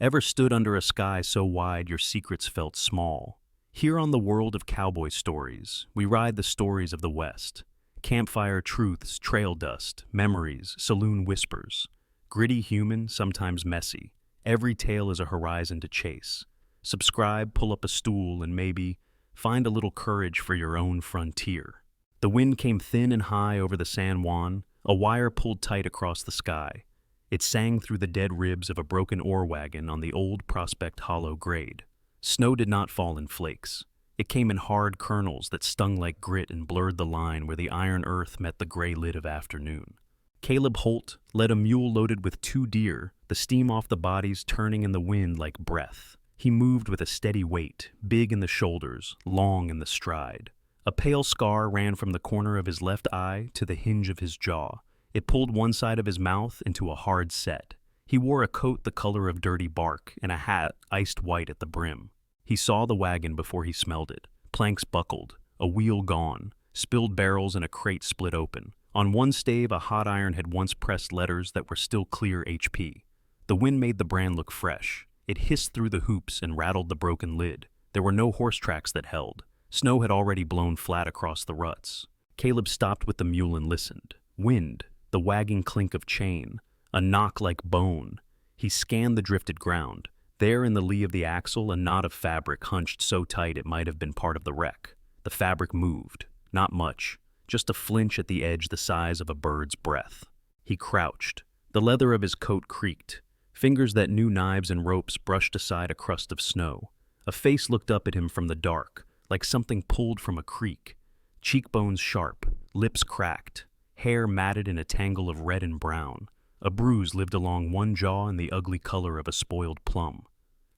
Ever stood under a sky so wide your secrets felt small? Here on the world of cowboy stories, we ride the stories of the West. Campfire truths, trail dust, memories, saloon whispers. Gritty human, sometimes messy. Every tale is a horizon to chase. Subscribe, pull up a stool, and maybe find a little courage for your own frontier. The wind came thin and high over the San Juan, a wire pulled tight across the sky. It sang through the dead ribs of a broken ore wagon on the old Prospect Hollow grade. Snow did not fall in flakes. It came in hard kernels that stung like grit and blurred the line where the iron earth met the gray lid of afternoon. Caleb Holt led a mule loaded with 2 deer, the steam off the bodies turning in the wind like breath. He moved with a steady weight, big in the shoulders, long in the stride. A pale scar ran from the corner of his left eye to the hinge of his jaw. It pulled one side of his mouth into a hard set. He wore a coat the color of dirty bark and a hat iced white at the brim. He saw the wagon before he smelled it. Planks buckled, a wheel gone, spilled barrels and a crate split open. On one stave, a hot iron had once pressed letters that were still clear HP. The wind made the brand look fresh. It hissed through the hoops and rattled the broken lid. There were no horse tracks that held. Snow had already blown flat across the ruts. Caleb stopped with the mule and listened. Wind, the wagging clink of chain, a knock like bone. He scanned the drifted ground. There in the lee of the axle, a knot of fabric hunched so tight it might have been part of the wreck. The fabric moved, not much, just a flinch at the edge the size of a bird's breath. He crouched. The leather of his coat creaked. Fingers that knew knives and ropes brushed aside a crust of snow. A face looked up at him from the dark, like something pulled from a creek. Cheekbones sharp, lips cracked, hair matted in a tangle of red and brown. A bruise lived along one jaw in the ugly color of a spoiled plum.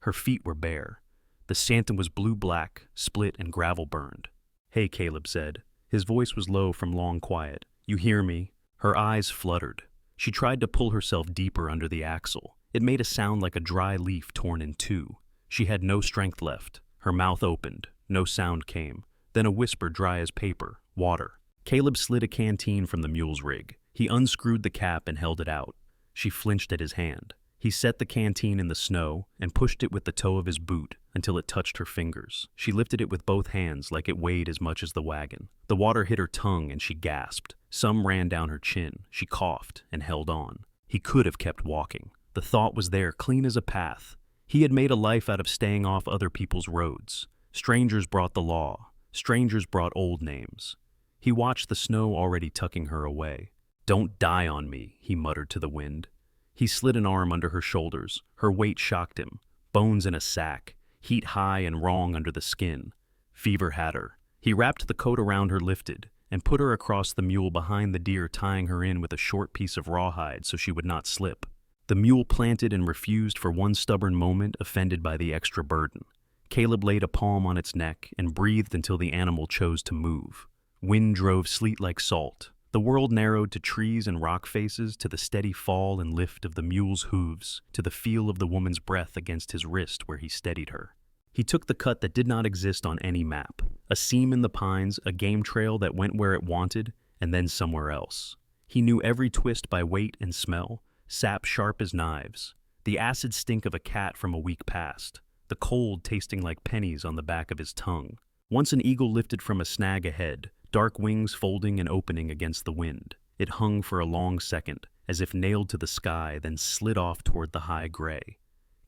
Her feet were bare. The Santa was blue-black, split and gravel-burned. "Hey," Caleb said. His voice was low from long quiet. "You hear me?" Her eyes fluttered. She tried to pull herself deeper under the axle. It made a sound like a dry leaf torn in two. She had no strength left. Her mouth opened. No sound came. Then a whisper dry as paper. "Water." Caleb slid a canteen from the mule's rig. He unscrewed the cap and held it out. She flinched at his hand. He set the canteen in the snow and pushed it with the toe of his boot until it touched her fingers. She lifted it with both hands like it weighed as much as the wagon. The water hit her tongue and she gasped. Some ran down her chin. She coughed and held on. He could have kept walking. The thought was there, clean as a path. He had made a life out of staying off other people's roads. Strangers brought the law. Strangers brought old names. He watched the snow already tucking her away. "Don't die on me," he muttered to the wind. He slid an arm under her shoulders. Her weight shocked him. Bones in a sack, heat high and wrong under the skin. Fever had her. He wrapped the coat around her lifted and put her across the mule behind the deer, tying her in with a short piece of rawhide so she would not slip. The mule planted and refused for one stubborn moment, offended by the extra burden. Caleb laid a palm on its neck and breathed until the animal chose to move. Wind drove sleet like salt. The world narrowed to trees and rock faces, to the steady fall and lift of the mule's hooves, to the feel of the woman's breath against his wrist where he steadied her. He took the cut that did not exist on any map, a seam in the pines, a game trail that went where it wanted, and then somewhere else. He knew every twist by weight and smell, sap sharp as knives, the acid stink of a cat from a week past, the cold tasting like pennies on the back of his tongue. Once an eagle lifted from a snag ahead, dark wings folding and opening against the wind. It hung for a long second, as if nailed to the sky, then slid off toward the high gray.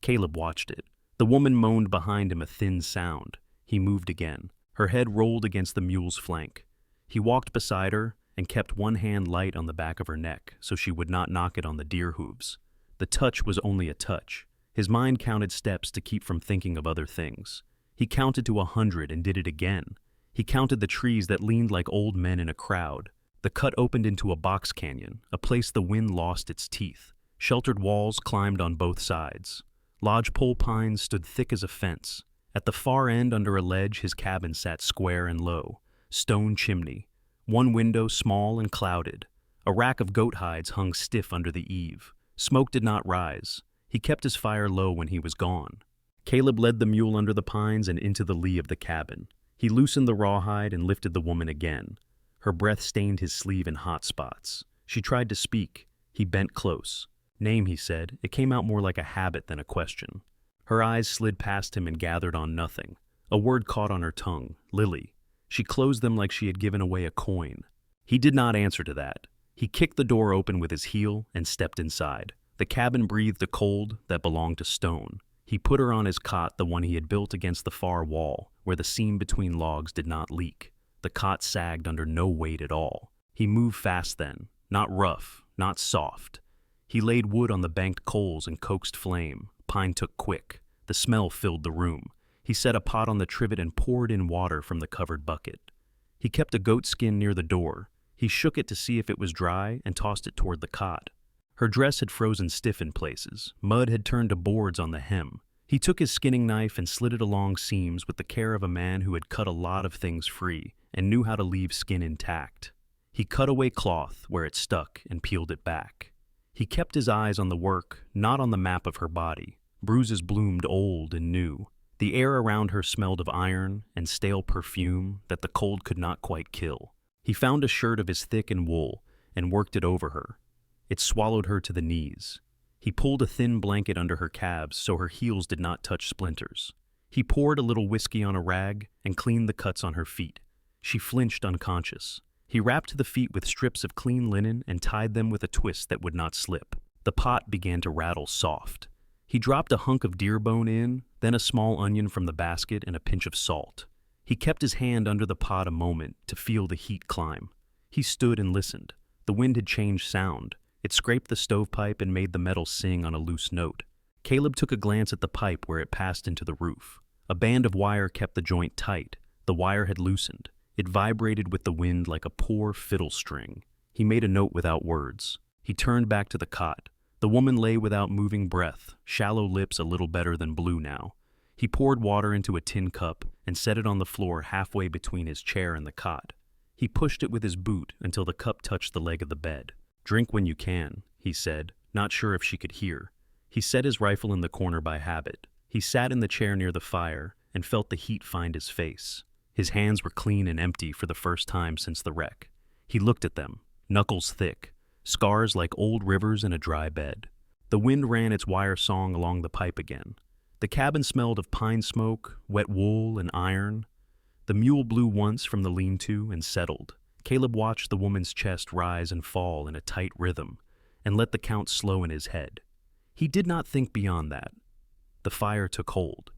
Caleb watched it. The woman moaned behind him a thin sound. He moved again. Her head rolled against the mule's flank. He walked beside her and kept one hand light on the back of her neck so she would not knock it on the deer hooves. The touch was only a touch. His mind counted steps to keep from thinking of other things. He counted to 100 and did it again. He counted the trees that leaned like old men in a crowd. The cut opened into a box canyon, a place the wind lost its teeth. Sheltered walls climbed on both sides. Lodgepole pines stood thick as a fence. At the far end, under a ledge, his cabin sat square and low. Stone chimney. One window small and clouded. A rack of goat hides hung stiff under the eave. Smoke did not rise. He kept his fire low when he was gone. Caleb led the mule under the pines and into the lee of the cabin. He loosened the rawhide and lifted the woman again. Her breath stained his sleeve in hot spots. She tried to speak. He bent close. Name, he said. It came out more like a habit than a question. Her eyes slid past him and gathered on nothing. A word caught on her tongue. Lily. She closed them like she had given away a coin. He did not answer to that. He kicked the door open with his heel and stepped inside. The cabin breathed a cold that belonged to stone. He put her on his cot, the one he had built against the far wall, where the seam between logs did not leak. The cot sagged under no weight at all. He moved fast then, not rough, not soft. He laid wood on the banked coals and coaxed flame. Pine took quick. The smell filled the room. He set a pot on the trivet and poured in water from the covered bucket. He kept a goat skin near the door. He shook it to see if it was dry and tossed it toward the cot. Her dress had frozen stiff in places. Mud had turned to boards on the hem. He took his skinning knife and slid it along seams with the care of a man who had cut a lot of things free and knew how to leave skin intact. He cut away cloth where it stuck and peeled it back. He kept his eyes on the work, not on the map of her body. Bruises bloomed old and new. The air around her smelled of iron and stale perfume that the cold could not quite kill. He found a shirt of his thick and wool and worked it over her. It swallowed her to the knees. He pulled a thin blanket under her calves so her heels did not touch splinters. He poured a little whiskey on a rag and cleaned the cuts on her feet. She flinched unconscious. He wrapped the feet with strips of clean linen and tied them with a twist that would not slip. The pot began to rattle soft. He dropped a hunk of deer bone in, then a small onion from the basket and a pinch of salt. He kept his hand under the pot a moment to feel the heat climb. He stood and listened. The wind had changed sound. It scraped the stovepipe and made the metal sing on a loose note. Caleb took a glance at the pipe where it passed into the roof. A band of wire kept the joint tight. The wire had loosened. It vibrated with the wind like a poor fiddle string. He made a note without words. He turned back to the cot. The woman lay without moving breath, shallow lips a little better than blue now. He poured water into a tin cup and set it on the floor halfway between his chair and the cot. He pushed it with his boot until the cup touched the leg of the bed. "Drink when you can," he said, not sure if she could hear. He set his rifle in the corner by habit. He sat in the chair near the fire and felt the heat find his face. His hands were clean and empty for the first time since the wreck. He looked at them, knuckles thick, scars like old rivers in a dry bed. The wind ran its wire song along the pipe again. The cabin smelled of pine smoke, wet wool, and iron. The mule blew once from the lean-to and settled. Caleb watched the woman's chest rise and fall in a tight rhythm and let the count slow in his head. He did not think beyond that. The fire took hold.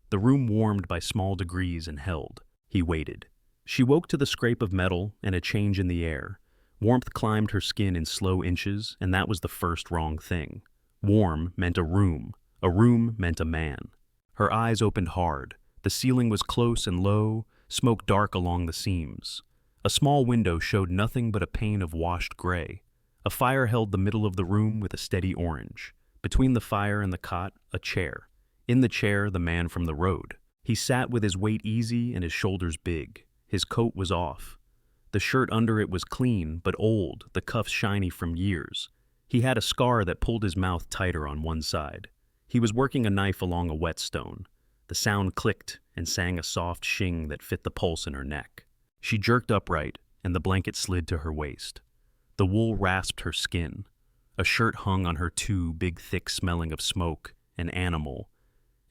The room warmed by small degrees and held. He waited. She woke to the scrape of metal and a change in the air. Warmth climbed her skin in slow inches, and that was the first wrong thing. Warm meant a room. A room meant a man. Her eyes opened hard. The ceiling was close and low, smoke dark along the seams. A small window showed nothing but a pane of washed gray. A fire held the middle of the room with a steady orange. Between the fire and the cot, a chair. In the chair, the man from the road. He sat with his weight easy and his shoulders big. His coat was off. The shirt under it was clean, but old, the cuffs shiny from years. He had a scar that pulled his mouth tighter on one side. He was working a knife along a whetstone. The sound clicked and sang a soft shing that fit the pulse in her neck. She jerked upright, and the blanket slid to her waist. The wool rasped her skin. A shirt hung on her too, big, thick, smelling of smoke, an animal,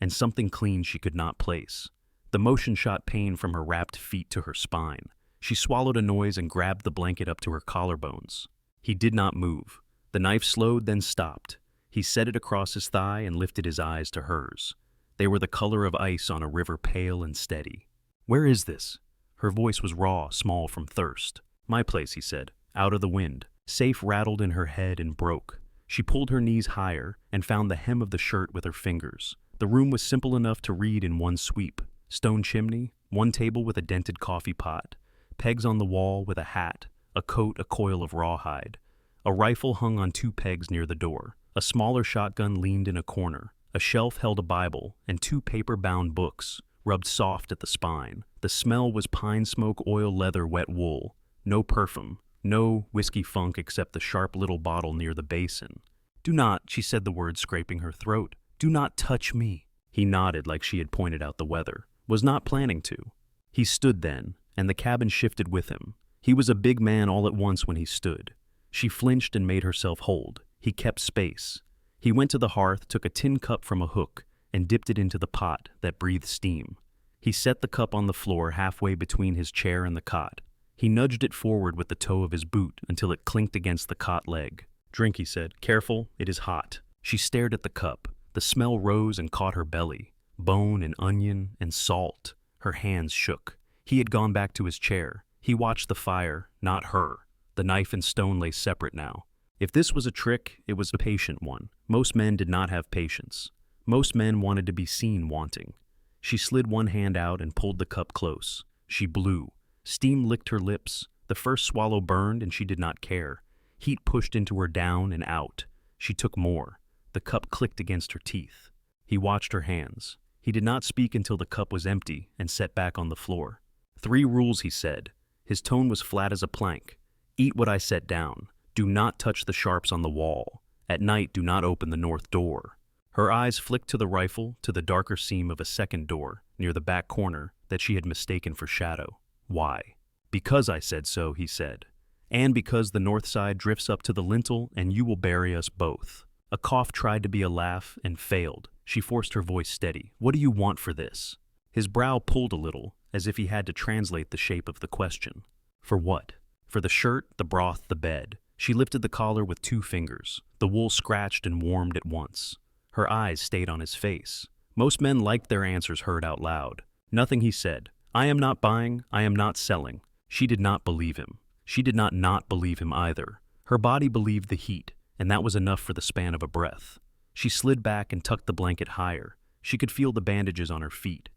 and something clean she could not place. The motion shot pain from her wrapped feet to her spine. She swallowed a noise and grabbed the blanket up to her collarbones. He did not move. The knife slowed, then stopped. He set it across his thigh and lifted his eyes to hers. They were the color of ice on a river, pale and steady. "Where is this?" Her voice was raw, small from thirst. "My place," he said, "out of the wind." Safe rattled in her head and broke. She pulled her knees higher and found the hem of the shirt with her fingers. The room was simple enough to read in one sweep. Stone chimney, one table with a dented coffee pot, pegs on the wall with a hat, a coat, a coil of rawhide. A rifle hung on two pegs near the door. A smaller shotgun leaned in a corner. A shelf held a Bible and two paper-bound books, rubbed soft at the spine. The smell was pine smoke, oil, leather, wet wool. No perfume, no whiskey funk except the sharp little bottle near the basin. "Do not," she said, the words scraping her throat. "Do not touch me." He nodded like she had pointed out the weather. Was not planning to. He stood then, and the cabin shifted with him. He was a big man all at once when he stood. She flinched and made herself hold. He kept space. He went to the hearth, took a tin cup from a hook, and dipped it into the pot that breathed steam. He set the cup on the floor halfway between his chair and the cot. He nudged it forward with the toe of his boot until it clinked against the cot leg. "Drink," he said. "Careful, it is hot." She stared at the cup. The smell rose and caught her belly. Bone and onion and salt. Her hands shook. He had gone back to his chair. He watched the fire, not her. The knife and stone lay separate now. If this was a trick, it was a patient one. Most men did not have patience. Most men wanted to be seen wanting. She slid one hand out and pulled the cup close. She blew. Steam licked her lips. The first swallow burned, and she did not care. Heat pushed into her down and out. She took more. The cup clicked against her teeth. He watched her hands. He did not speak until the cup was empty and set back on the floor. "3 rules," he said. His tone was flat as a plank. "Eat what I set down. Do not touch the sharps on the wall. At night, do not open the north door." Her eyes flicked to the rifle, to the darker seam of a second door, near the back corner, that she had mistaken for shadow. "Why?" "Because I said so," he said. "And because the north side drifts up to the lintel, and you will bury us both." A cough tried to be a laugh and failed. She forced her voice steady. "What do you want for this?" His brow pulled a little, as if he had to translate the shape of the question. "For what?" "For the shirt, the broth, the bed." She lifted the collar with 2 fingers. The wool scratched and warmed at once. Her eyes stayed on his face. Most men liked their answers heard out loud. "Nothing," he said. "I am not buying, I am not selling." She did not believe him. She did not believe him either. Her body believed the heat, and that was enough for the span of a breath. She slid back and tucked the blanket higher. She could feel the bandages on her feet.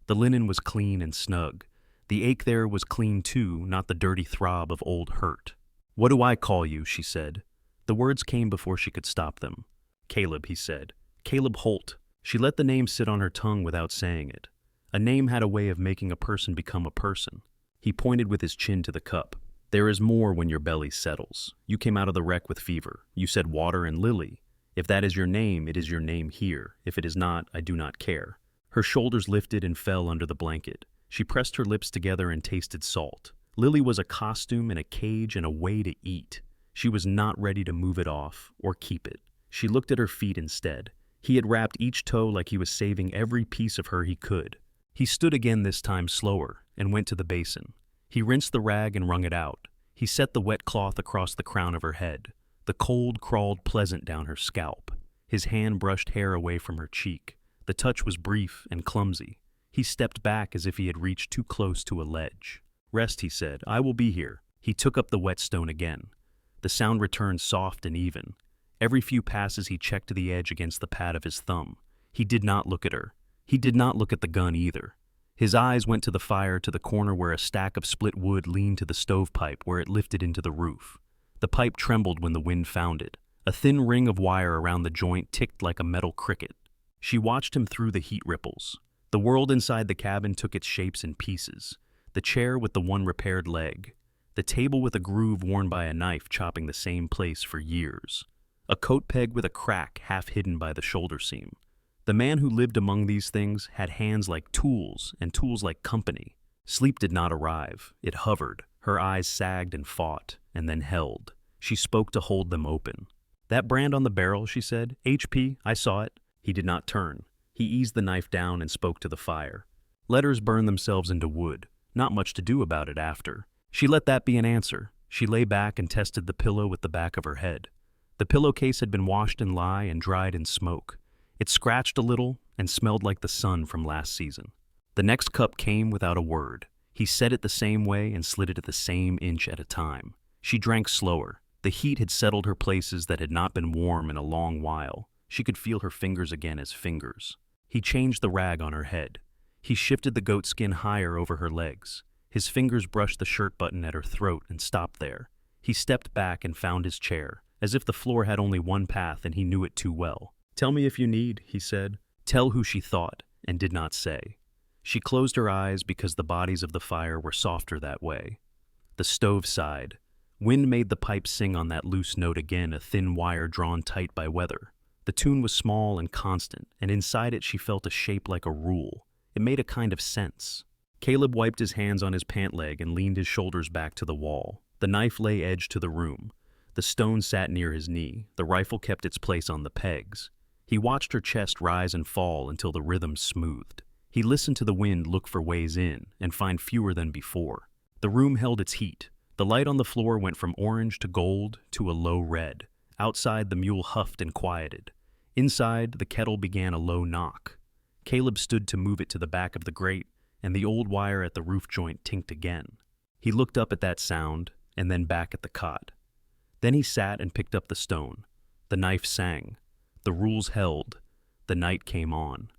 The linen was clean and snug. The ache there was clean too, not the dirty throb of old hurt. "What do I call you?" she said. The words came before she could stop them. "Caleb," he said. "Caleb Holt." She let the name sit on her tongue without saying it. A name had a way of making a person become a person. He pointed with his chin to the cup. "There is more when your belly settles. You came out of the wreck with fever. You said water and lily. If that is your name, it is your name here. If it is not, I do not care." Her shoulders lifted and fell under the blanket. She pressed her lips together and tasted salt. Lily was a costume and a cage and a way to eat. She was not ready to move it off or keep it. She looked at her feet instead. He had wrapped each toe like he was saving every piece of her he could. He stood again, this time slower, and went to the basin. He rinsed the rag and wrung it out. He set the wet cloth across the crown of her head. The cold crawled pleasant down her scalp. His hand brushed hair away from her cheek. The touch was brief and clumsy. He stepped back as if he had reached too close to a ledge. "Rest," he said. "I will be here." He took up the whetstone again. The sound returned soft and even. Every few passes he checked the edge against the pad of his thumb. He did not look at her. He did not look at the gun either. His eyes went to the fire, to the corner where a stack of split wood leaned to the stovepipe where it lifted into the roof. The pipe trembled when the wind found it. A thin ring of wire around the joint ticked like a metal cricket. She watched him through the heat ripples. The world inside the cabin took its shapes in pieces. The chair with the one repaired leg. The table with a groove worn by a knife chopping the same place for years. A coat peg with a crack half hidden by the shoulder seam. The man who lived among these things had hands like tools and tools like company. Sleep did not arrive. It hovered. Her eyes sagged and fought, and then held. She spoke to hold them open. "That brand on the barrel," she said. "HP, I saw it." He did not turn. He eased the knife down and spoke to the fire. Letters burned themselves into wood. Not much to do about it after. She let that be an answer. She lay back and tested the pillow with the back of her head. The pillowcase had been washed in lye and dried in smoke. It scratched a little and smelled like the sun from last season. The next cup came without a word. He set it the same way and slid it at the same inch at a time. She drank slower. The heat had settled her places that had not been warm in a long while. She could feel her fingers again as fingers. He changed the rag on her head. He shifted the goatskin higher over her legs. His fingers brushed the shirt button at her throat and stopped there. He stepped back and found his chair, as if the floor had only one path and he knew it too well. "Tell me if you need," he said. Tell who she thought, and did not say. She closed her eyes because the bodies of the fire were softer that way. The stove sighed. Wind made the pipe sing on that loose note again, a thin wire drawn tight by weather. The tune was small and constant, and inside it she felt a shape like a rule. It made a kind of sense. Caleb wiped his hands on his pant leg and leaned his shoulders back to the wall. The knife lay edge to the room. The stone sat near his knee. The rifle kept its place on the pegs. He watched her chest rise and fall until the rhythm smoothed. He listened to the wind look for ways in and find fewer than before. The room held its heat. The light on the floor went from orange to gold to a low red. Outside, the mule huffed and quieted. Inside, the kettle began a low knock. Caleb stood to move it to the back of the grate, and the old wire at the roof joint tinked again. He looked up at that sound, and then back at the cot. Then he sat and picked up the stone. The knife sang. The rules held. The night came on.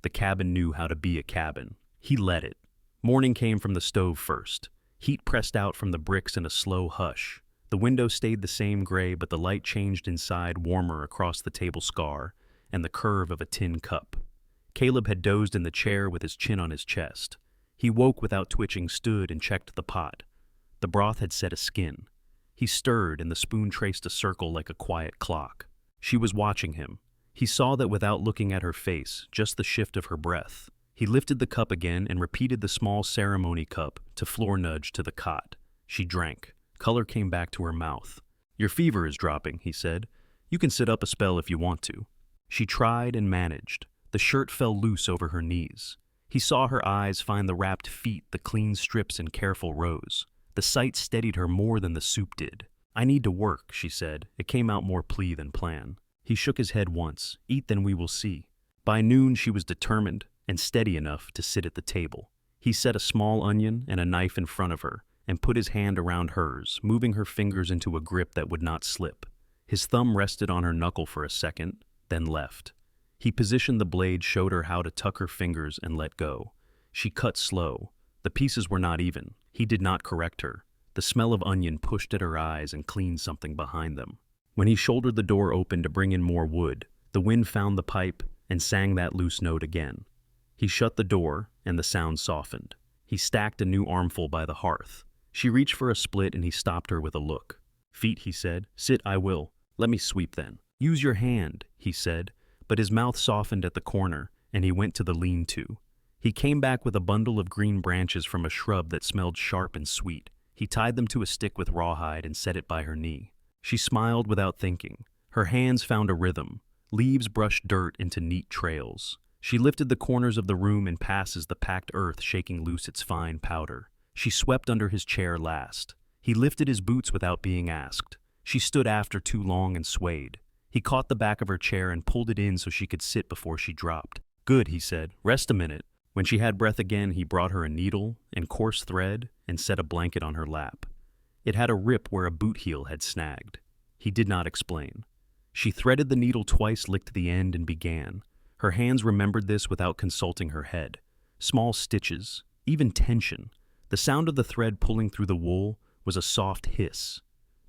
The cabin knew how to be a cabin. He let it. Morning came from the stove first. Heat pressed out from the bricks in a slow hush. The window stayed the same gray, but the light changed inside, warmer across the table scar and the curve of a tin cup. Caleb had dozed in the chair with his chin on his chest. He woke without twitching, stood and checked the pot. The broth had set a skin. He stirred, and the spoon traced a circle like a quiet clock. She was watching him. He saw that without looking at her face, just the shift of her breath. He lifted the cup again and repeated the small ceremony cup to floor nudge to the cot. She drank. Color came back to her mouth. "Your fever is dropping," he said. "You can sit up a spell if you want to." She tried and managed. The shirt fell loose over her knees. He saw her eyes find the wrapped feet, the clean strips in careful rows. The sight steadied her more than the soup did. "I need to work," she said. It came out more plea than plan. He shook his head once. "Eat, then we will see." By noon she was determined and steady enough to sit at the table. He set a small onion and a knife in front of her and put his hand around hers, moving her fingers into a grip that would not slip. His thumb rested on her knuckle for a second, then left. He positioned the blade, showed her how to tuck her fingers and let go. She cut slow. The pieces were not even. He did not correct her. The smell of onion pushed at her eyes and cleaned something behind them. When he shouldered the door open to bring in more wood, the wind found the pipe and sang that loose note again. He shut the door, and the sound softened. He stacked a new armful by the hearth. She reached for a split, and he stopped her with a look. "Feet," he said. "Sit, I will. Let me sweep then." "Use your hand," he said, but his mouth softened at the corner, and he went to the lean-to. He came back with a bundle of green branches from a shrub that smelled sharp and sweet. He tied them to a stick with rawhide and set it by her knee. She smiled without thinking. Her hands found a rhythm. Leaves brushed dirt into neat trails. She lifted the corners of the room and passes the packed earth, shaking loose its fine powder. She swept under his chair last. He lifted his boots without being asked. She stood after too long and swayed. He caught the back of her chair and pulled it in so she could sit before she dropped. "Good," he said. "Rest a minute." When she had breath again, he brought her a needle and coarse thread and set a blanket on her lap. It had a rip where a boot heel had snagged. He did not explain. She threaded the needle twice, licked the end, and began. Her hands remembered this without consulting her head. Small stitches, even tension. The sound of the thread pulling through the wool was a soft hiss.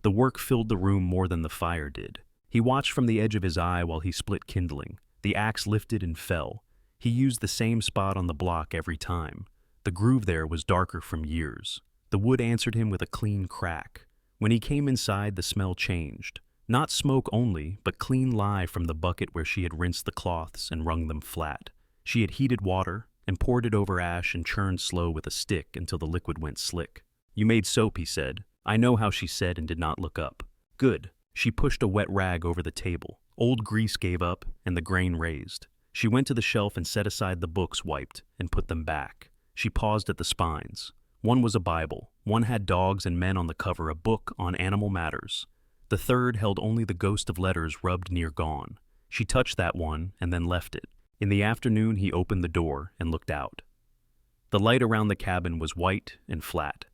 The work filled the room more than the fire did. He watched from the edge of his eye while he split kindling. The axe lifted and fell. He used the same spot on the block every time. The groove there was darker from years. The wood answered him with a clean crack. When he came inside, the smell changed. Not smoke only, but clean lye from the bucket where she had rinsed the cloths and wrung them flat. She had heated water and poured it over ash and churned slow with a stick until the liquid went slick. "You made soap," he said. "I know how," she said, and did not look up. "Good." She pushed a wet rag over the table. Old grease gave up, and the grain raised. She went to the shelf and set aside the books, wiped, and put them back. She paused at the spines. One was a Bible. One had dogs and men on the cover, a book on animal matters. The third held only the ghost of letters rubbed near gone. She touched that one and then left it. In the afternoon, he opened the door and looked out. The light around the cabin was white and flat.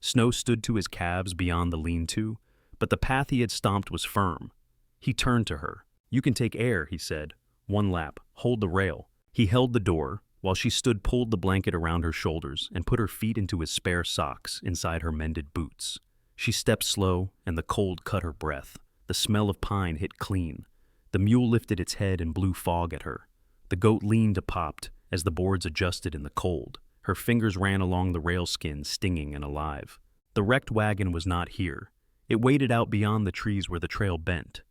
Snow stood to his calves beyond the lean-to, but the path he had stomped was firm. He turned to her. "You can take air," he said. "One lap. Hold the rail." He held the door, while she stood, pulled the blanket around her shoulders, and put her feet into his spare socks inside her mended boots. She stepped slow, and the cold cut her breath. The smell of pine hit clean. The mule lifted its head and blew fog at her. The goat leaned to popped as the boards adjusted in the cold. Her fingers ran along the railskin, stinging and alive. The wrecked wagon was not here. It waded out beyond the trees where the trail bent.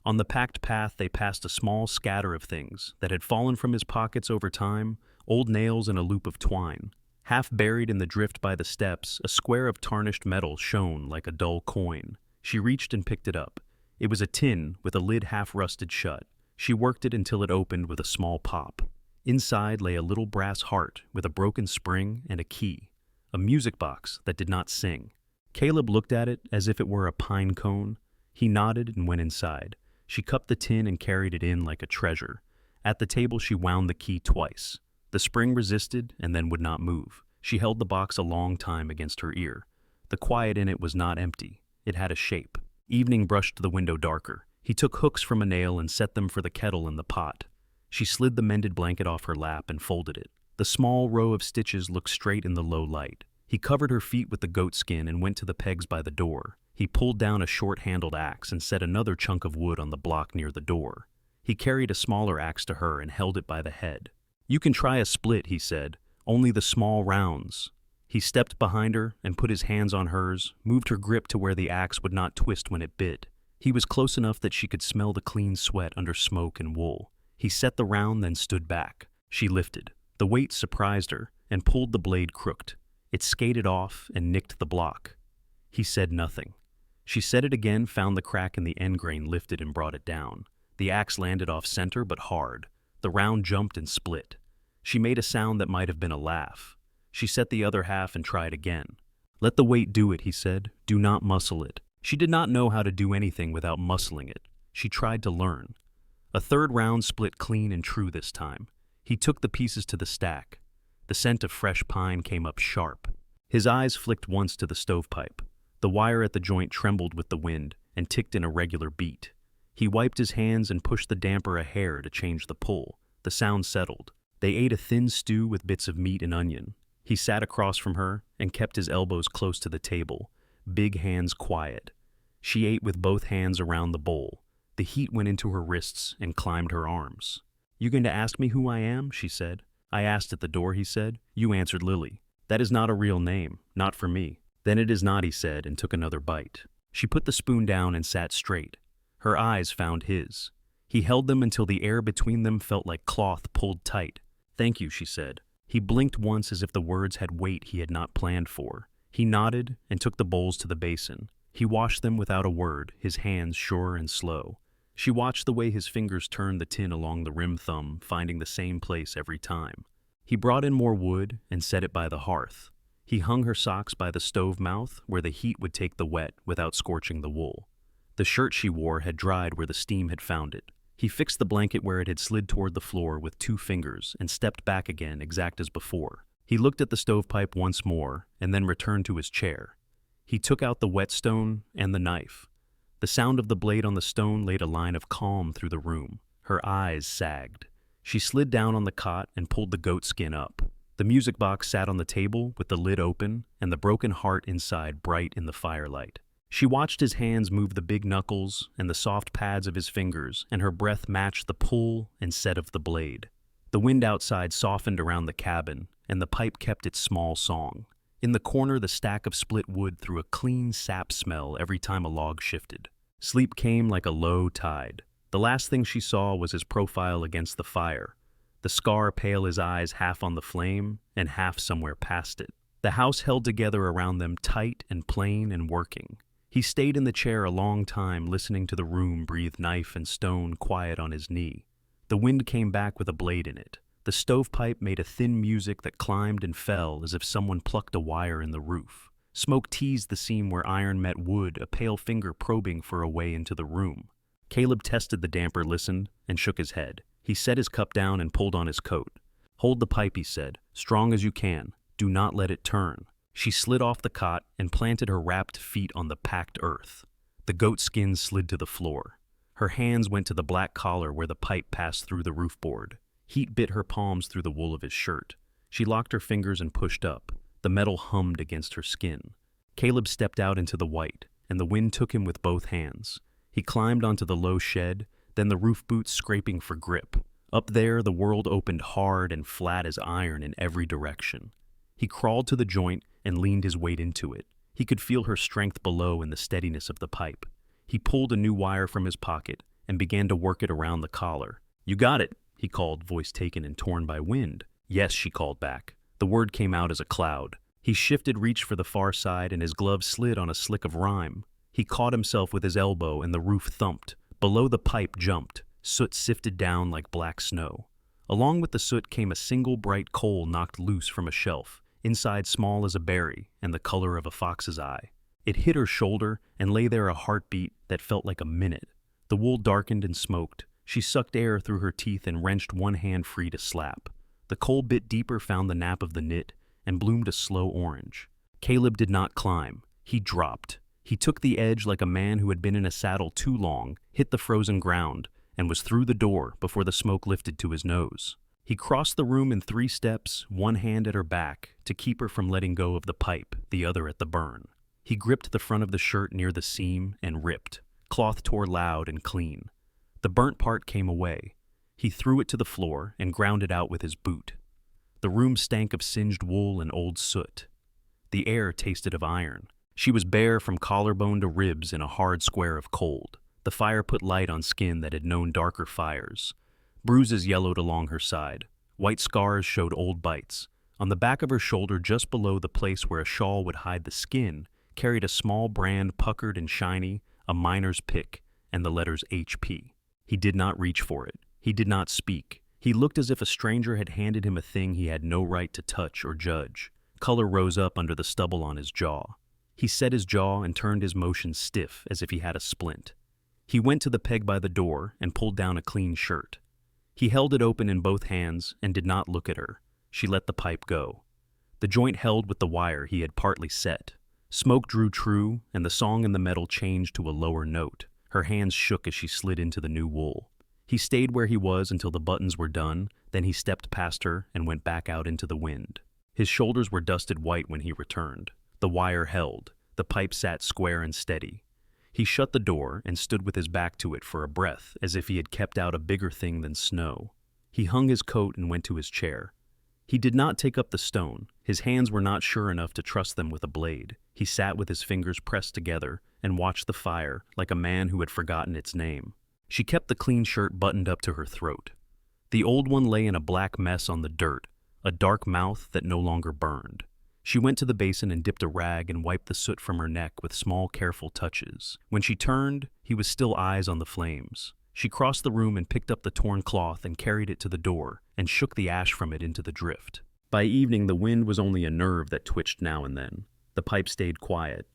On the packed path, they passed a small scatter of things that had fallen from his pockets over time, old nails and a loop of twine. Half buried in the drift by the steps, a square of tarnished metal shone like a dull coin. She reached and picked it up. It was a tin with a lid half rusted shut. She worked it until it opened with a small pop. Inside lay a little brass heart with a broken spring and a key. A music box that did not sing. Caleb looked at it as if it were a pine cone. He nodded and went inside. She cupped the tin and carried it in like a treasure. At the table she wound the key twice. The spring resisted and then would not move. She held the box a long time against her ear. The quiet in it was not empty. It had a shape. Evening brushed the window darker. He took hooks from a nail and set them for the kettle and the pot. She slid the mended blanket off her lap and folded it. The small row of stitches looked straight in the low light. He covered her feet with the goat skin and went to the pegs by the door. He pulled down a short-handled axe and set another chunk of wood on the block near the door. He carried a smaller axe to her and held it by the head. "You can try a split," he said. "Only the small rounds." He stepped behind her and put his hands on hers, moved her grip to where the axe would not twist when it bit. He was close enough that she could smell the clean sweat under smoke and wool. He set the round, then stood back. She lifted. The weight surprised her and pulled the blade crooked. It skated off and nicked the block. He said nothing. She set it again, found the crack in the end grain, lifted and brought it down. The axe landed off center but hard. The round jumped and split. She made a sound that might have been a laugh. She set the other half and tried again. "Let the weight do it," he said. "Do not muscle it." She did not know how to do anything without muscling it. She tried to learn. A third round split clean and true this time. He took the pieces to the stack. The scent of fresh pine came up sharp. His eyes flicked once to the stovepipe. The wire at the joint trembled with the wind and ticked in a regular beat. He wiped his hands and pushed the damper a hair to change the pull. The sound settled. They ate a thin stew with bits of meat and onion. He sat across from her and kept his elbows close to the table, big hands quiet. She ate with both hands around the bowl. The heat went into her wrists and climbed her arms. "You going to ask me who I am?" she said. "I asked at the door," he said. "You answered Lily. That is not a real name, not for me." "Then it is not," he said, and took another bite. She put the spoon down and sat straight. Her eyes found his. He held them until the air between them felt like cloth pulled tight. "Thank you," she said. He blinked once as if the words had weight he had not planned for. He nodded and took the bowls to the basin. He washed them without a word, his hands sure and slow. She watched the way his fingers turned the tin along the rim thumb, finding the same place every time. He brought in more wood and set it by the hearth. He hung her socks by the stove mouth where the heat would take the wet without scorching the wool. The shirt she wore had dried where the steam had found it. He fixed the blanket where it had slid toward the floor with 2 fingers and stepped back again exact as before. He looked at the stovepipe once more and then returned to his chair. He took out the whetstone and the knife. The sound of the blade on the stone laid a line of calm through the room. Her eyes sagged. She slid down on the cot and pulled the goat skin up. The music box sat on the table with the lid open and the broken heart inside bright in the firelight. She watched his hands move the big knuckles and the soft pads of his fingers, and her breath matched the pull and set of the blade. The wind outside softened around the cabin, and the pipe kept its small song. In the corner, the stack of split wood threw a clean sap smell every time a log shifted. Sleep came like a low tide. The last thing she saw was his profile against the fire, the scar pale his eyes half on the flame and half somewhere past it. The house held together around them, tight and plain and working. He stayed in the chair a long time, listening to the room breathe knife and stone quiet on his knee. The wind came back with a blade in it. The stovepipe made a thin music that climbed and fell as if someone plucked a wire in the roof. Smoke teased the seam where iron met wood, a pale finger probing for a way into the room. Caleb tested the damper, listened, and shook his head. He set his cup down and pulled on his coat. "Hold the pipe," he said, "strong as you can. Do not let it turn." She slid off the cot and planted her wrapped feet on the packed earth. The goat skin slid to the floor. Her hands went to the black collar where the pipe passed through the roof board. Heat bit her palms through the wool of his shirt. She locked her fingers and pushed up. The metal hummed against her skin. Caleb stepped out into the white, and the wind took him with both hands. He climbed onto the low shed, then the roof boots scraping for grip. Up there, the world opened hard and flat as iron in every direction. He crawled to the joint and leaned his weight into it. He could feel her strength below in the steadiness of the pipe. He pulled a new wire from his pocket and began to work it around the collar. "You got it," he called, voice taken and torn by wind. "Yes," she called back. The word came out as a cloud. He shifted, reached for the far side, and his glove slid on a slick of rime. He caught himself with his elbow and the roof thumped. Below the pipe jumped. Soot sifted down like black snow. Along with the soot came a single bright coal knocked loose from a shelf, inside small as a berry and the color of a fox's eye. It hit her shoulder and lay there a heartbeat that felt like a minute. The wool darkened and smoked. She sucked air through her teeth and wrenched one hand free to slap. The coal bit deeper, found the nap of the knit, and bloomed a slow orange. Caleb did not climb. He dropped. He took the edge like a man who had been in a saddle too long, hit the frozen ground, and was through the door before the smoke lifted to his nose. He crossed the room in 3 steps, one hand at her back, to keep her from letting go of the pipe, the other at the burn. He gripped the front of the shirt near the seam and ripped. Cloth tore loud and clean. The burnt part came away. He threw it to the floor and ground it out with his boot. The room stank of singed wool and old soot. The air tasted of iron. She was bare from collarbone to ribs in a hard square of cold. The fire put light on skin that had known darker fires. Bruises yellowed along her side. White scars showed old bites. On the back of her shoulder, just below the place where a shawl would hide the skin, carried a small brand puckered and shiny, a miner's pick, and the letters HP. He did not reach for it. He did not speak. He looked as if a stranger had handed him a thing he had no right to touch or judge. Color rose up under the stubble on his jaw. He set his jaw and turned his motion stiff as if he had a splint. He went to the peg by the door and pulled down a clean shirt. He held it open in both hands and did not look at her. She let the pipe go. The joint held with the wire he had partly set. Smoke drew true, and the song in the metal changed to a lower note. Her hands shook as she slid into the new wool. He stayed where he was until the buttons were done, then he stepped past her and went back out into the wind. His shoulders were dusted white when he returned. The wire held. The pipe sat square and steady. He shut the door and stood with his back to it for a breath, as if he had kept out a bigger thing than snow. He hung his coat and went to his chair. He did not take up the stone. His hands were not sure enough to trust them with a blade. He sat with his fingers pressed together and watched the fire like a man who had forgotten its name. She kept the clean shirt buttoned up to her throat. The old one lay in a black mess on the dirt, a dark mouth that no longer burned. She went to the basin and dipped a rag and wiped the soot from her neck with small, careful touches. When she turned, he was still eyes on the flames. She crossed the room and picked up the torn cloth and carried it to the door and shook the ash from it into the drift. By evening, the wind was only a nerve that twitched now and then. The pipe stayed quiet.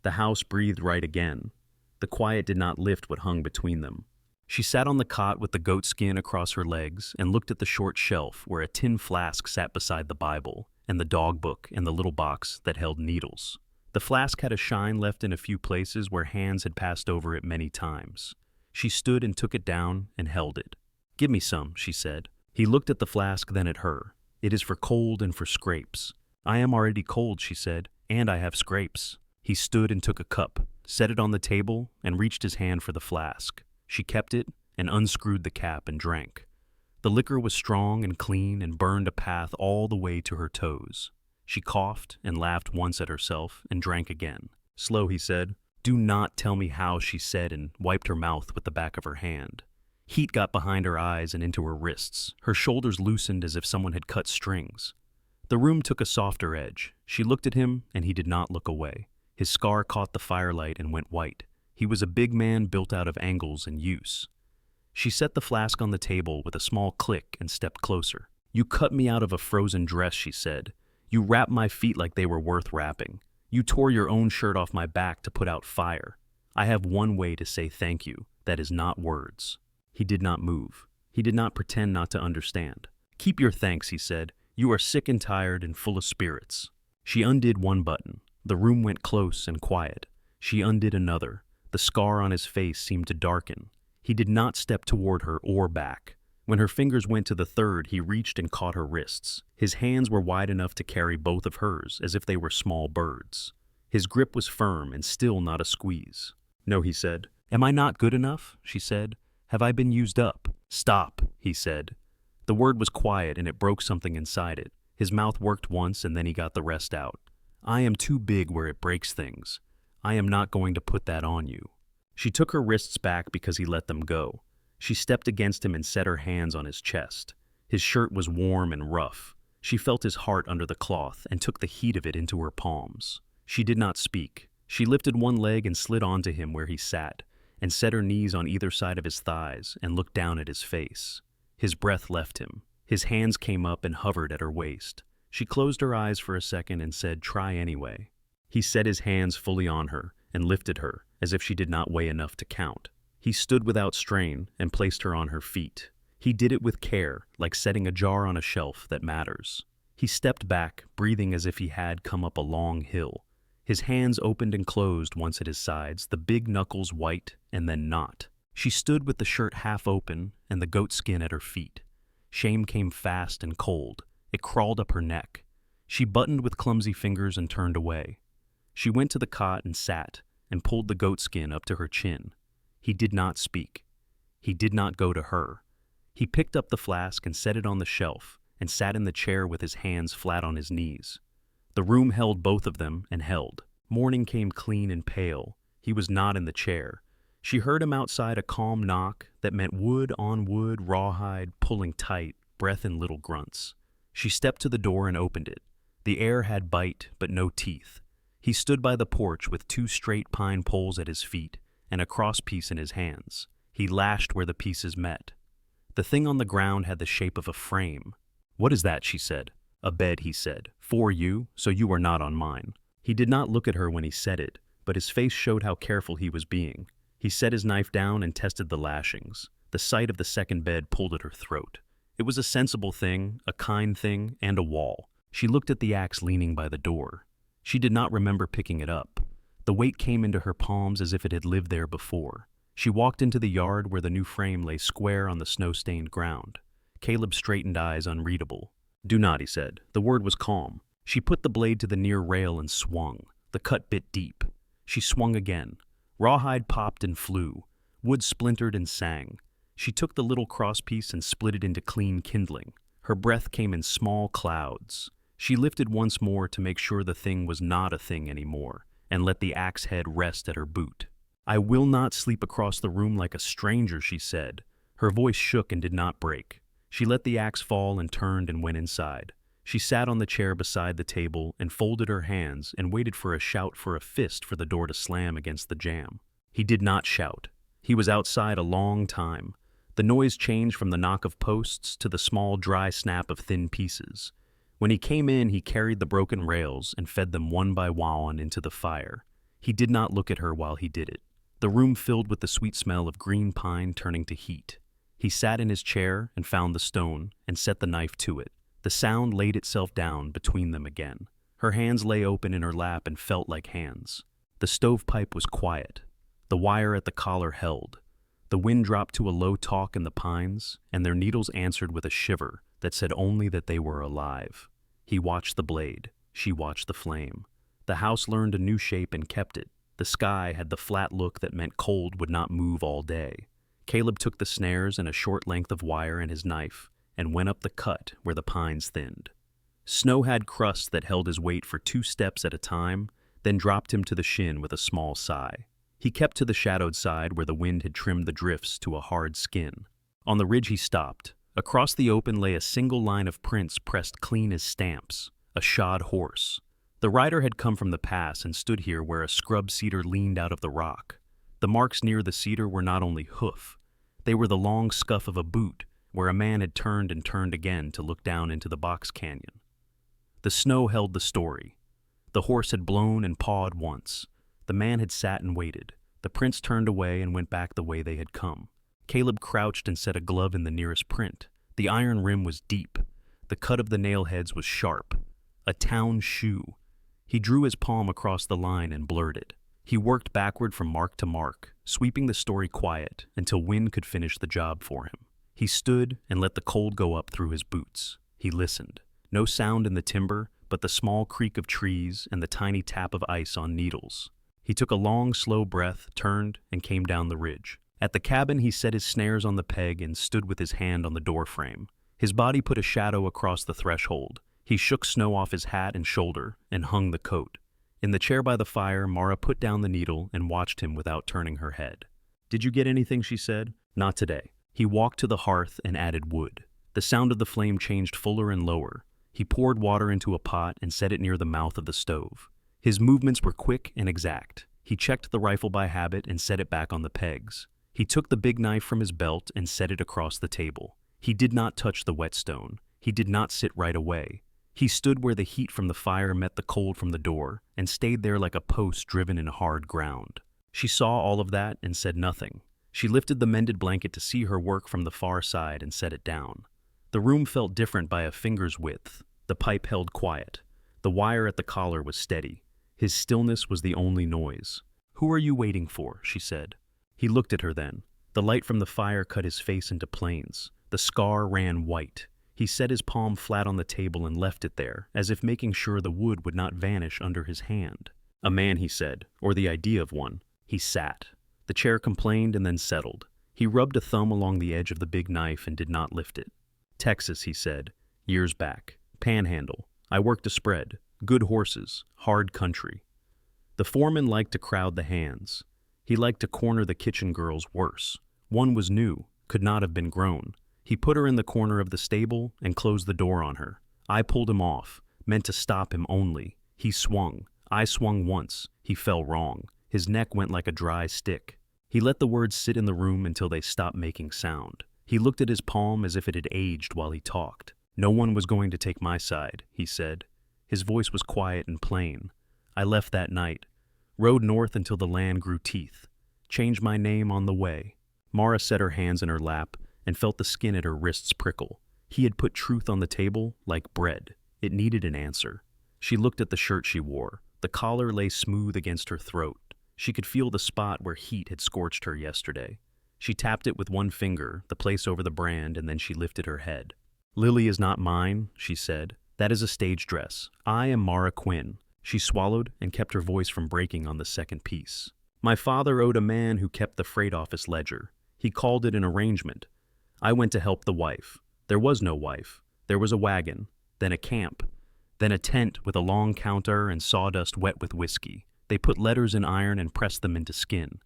The house breathed right again. The quiet did not lift what hung between them. She sat on the cot with the goat skin across her legs and looked at the short shelf where a tin flask sat beside the Bible, and the dog book and the little box that held needles. The flask had a shine left in a few places where hands had passed over it many times. She stood and took it down and held it. "Give me some," she said. He looked at the flask, then at her. "It is for cold and for scrapes." "I am already cold," she said, "and I have scrapes." He stood and took a cup, set it on the table, and reached his hand for the flask. She kept it and unscrewed the cap and drank. The liquor was strong and clean and burned a path all the way to her toes. She coughed and laughed once at herself and drank again. "Slow," he said. "Do not tell me how," she said, and wiped her mouth with the back of her hand. Heat got behind her eyes and into her wrists. Her shoulders loosened as if someone had cut strings. The room took a softer edge. She looked at him, and he did not look away. His scar caught the firelight and went white. He was a big man built out of angles and use. She set the flask on the table with a small click and stepped closer. "You cut me out of a frozen dress," she said. "You wrapped my feet like they were worth wrapping. You tore your own shirt off my back to put out fire. I have one way to say thank you. That is not words." He did not move. He did not pretend not to understand. "Keep your thanks," he said. "You are sick and tired and full of spirits." She undid one button. The room went close and quiet. She undid another. The scar on his face seemed to darken. He did not step toward her or back. When her fingers went to the third, he reached and caught her wrists. His hands were wide enough to carry both of hers, as if they were small birds. His grip was firm and still not a squeeze. "No," he said. "Am I not good enough?" she said. "Have I been used up?" "Stop," he said. The word was quiet and it broke something inside it. His mouth worked once and then he got the rest out. "I am too big where it breaks things. I am not going to put that on you." She took her wrists back because he let them go. She stepped against him and set her hands on his chest. His shirt was warm and rough. She felt his heart under the cloth and took the heat of it into her palms. She did not speak. She lifted one leg and slid onto him where he sat, and set her knees on either side of his thighs and looked down at his face. His breath left him. His hands came up and hovered at her waist. She closed her eyes for a second and said, "Try anyway." He set his hands fully on her and lifted her as if she did not weigh enough to count. He stood without strain and placed her on her feet. He did it with care, like setting a jar on a shelf that matters. He stepped back, breathing as if he had come up a long hill. His hands opened and closed once at his sides, the big knuckles white and then not. She stood with the shirt half open and the goat skin at her feet. Shame came fast and cold. It crawled up her neck. She buttoned with clumsy fingers and turned away. She went to the cot and sat and pulled the goat skin up to her chin. He did not speak. He did not go to her. He picked up the flask and set it on the shelf and sat in the chair with his hands flat on his knees. The room held both of them and held. Morning came clean and pale. He was not in the chair. She heard him outside, a calm knock that meant wood on wood, rawhide, pulling tight, breath in little grunts. She stepped to the door and opened it. The air had bite, but no teeth. He stood by the porch with 2 straight pine poles at his feet and a crosspiece in his hands. He lashed where the pieces met. The thing on the ground had the shape of a frame. "What is that?" she said. "A bed," he said. "For you, so you are not on mine." He did not look at her when he said it, but his face showed how careful he was being. He set his knife down and tested the lashings. The sight of the second bed pulled at her throat. It was a sensible thing, a kind thing, and a wall. She looked at the axe leaning by the door. She did not remember picking it up. The weight came into her palms as if it had lived there before. She walked into the yard where the new frame lay square on the snow-stained ground. Caleb straightened eyes unreadable. "Do not," he said. The word was calm. She put the blade to the near rail and swung. The cut bit deep. She swung again. Rawhide popped and flew. Wood splintered and sang. She took the little crosspiece and split it into clean kindling. Her breath came in small clouds. She lifted once more to make sure the thing was not a thing anymore, and let the axe head rest at her boot. "I will not sleep across the room like a stranger," she said. Her voice shook and did not break. She let the axe fall and turned and went inside. She sat on the chair beside the table and folded her hands and waited for a shout, for a fist, for the door to slam against the jamb. He did not shout. He was outside a long time. The noise changed from the knock of posts to the small, dry snap of thin pieces. When he came in, he carried the broken rails and fed them one by one into the fire. He did not look at her while he did it. The room filled with the sweet smell of green pine turning to heat. He sat in his chair and found the stone and set the knife to it. The sound laid itself down between them again. Her hands lay open in her lap and felt like hands. The stovepipe was quiet. The wire at the collar held. The wind dropped to a low talk in the pines, and their needles answered with a shiver that said only that they were alive. He watched the blade. She watched the flame. The house learned a new shape and kept it. The sky had the flat look that meant cold would not move all day. Caleb took the snares and a short length of wire and his knife and went up the cut where the pines thinned. Snow had crust that held his weight for 2 steps at a time, then dropped him to the shin with a small sigh. He kept to the shadowed side where the wind had trimmed the drifts to a hard skin. On the ridge he stopped. Across the open lay a single line of prints pressed clean as stamps, a shod horse. The rider had come from the pass and stood here where a scrub cedar leaned out of the rock. The marks near the cedar were not only hoof, they were the long scuff of a boot where a man had turned and turned again to look down into the box canyon. The snow held the story. The horse had blown and pawed once. The man had sat and waited. The prints turned away and went back the way they had come. Caleb crouched and set a glove in the nearest print. The iron rim was deep. The cut of the nail heads was sharp. A town shoe. He drew his palm across the line and blurred it. He worked backward from mark to mark, sweeping the story quiet until wind could finish the job for him. He stood and let the cold go up through his boots. He listened. No sound in the timber, but the small creak of trees and the tiny tap of ice on needles. He took a long, slow breath, turned, and came down the ridge. At the cabin, he set his snares on the peg and stood with his hand on the doorframe. His body put a shadow across the threshold. He shook snow off his hat and shoulder and hung the coat. In the chair by the fire, Mara put down the needle and watched him without turning her head. "Did you get anything?" she said. "Not today." He walked to the hearth and added wood. The sound of the flame changed fuller and lower. He poured water into a pot and set it near the mouth of the stove. His movements were quick and exact. He checked the rifle by habit and set it back on the pegs. He took the big knife from his belt and set it across the table. He did not touch the whetstone. He did not sit right away. He stood where the heat from the fire met the cold from the door and stayed there like a post driven in hard ground. She saw all of that and said nothing. She lifted the mended blanket to see her work from the far side and set it down. The room felt different by a finger's width. The pipe held quiet. The wire at the collar was steady. His stillness was the only noise. "Who are you waiting for?" she said. He looked at her then. The light from the fire cut his face into planes. The scar ran white. He set his palm flat on the table and left it there, as if making sure the wood would not vanish under his hand. "A man," he said, or the idea of one. He sat. The chair complained and then settled. He rubbed a thumb along the edge of the big knife and did not lift it. "Texas," he said. "Years back. Panhandle. I worked a spread. Good horses. Hard country." The foreman liked to crowd the hands. He liked to corner the kitchen girls worse. One was new, could not have been grown. He put her in the corner of the stable and closed the door on her. I pulled him off, meant to stop him only. He swung. I swung once. He fell wrong. His neck went like a dry stick. He let the words sit in the room until they stopped making sound. He looked at his palm as if it had aged while he talked. "No one was going to take my side," he said. His voice was quiet and plain. "I left that night. Rode north until the land grew teeth. Changed my name on the way." Mara set her hands in her lap and felt the skin at her wrists prickle. He had put truth on the table like bread. It needed an answer. She looked at the shirt she wore. The collar lay smooth against her throat. She could feel the spot where heat had scorched her yesterday. She tapped it with one finger, the place over the brand, and then she lifted her head. "Lily is not mine," she said. "That is a stage dress. I am Mara Quinn." She swallowed and kept her voice from breaking on the second piece. "My father owed a man who kept the freight office ledger. He called it an arrangement. I went to help the wife. There was no wife. There was a wagon, then a camp, then a tent with a long counter and sawdust wet with whiskey. They put letters in iron and pressed them into skin.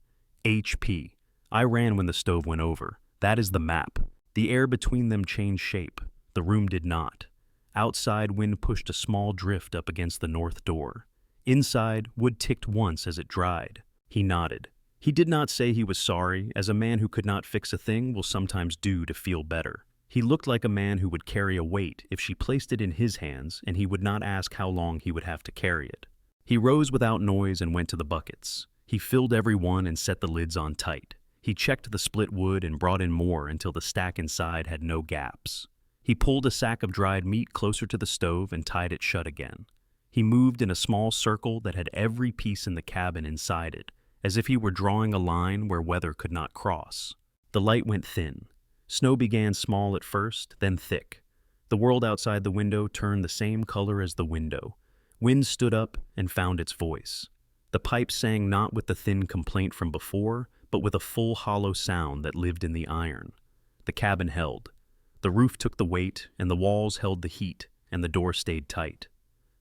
HP. I ran when the stove went over. That is the map. The air between them changed shape. The room did not. Outside, wind pushed a small drift up against the north door. Inside, wood ticked once as it dried. He nodded. He did not say he was sorry, as a man who could not fix a thing will sometimes do to feel better. He looked like a man who would carry a weight if she placed it in his hands, and he would not ask how long he would have to carry it. He rose without noise and went to the buckets. He filled every one and set the lids on tight. He checked the split wood and brought in more until the stack inside had no gaps. He pulled a sack of dried meat closer to the stove and tied it shut again. He moved in a small circle that had every piece in the cabin inside it, as if he were drawing a line where weather could not cross. The light went thin. Snow began small at first, then thick. The world outside the window turned the same color as the window. Wind stood up and found its voice. The pipe sang not with the thin complaint from before, but with a full hollow sound that lived in the iron. The cabin held. The roof took the weight, and the walls held the heat, and the door stayed tight.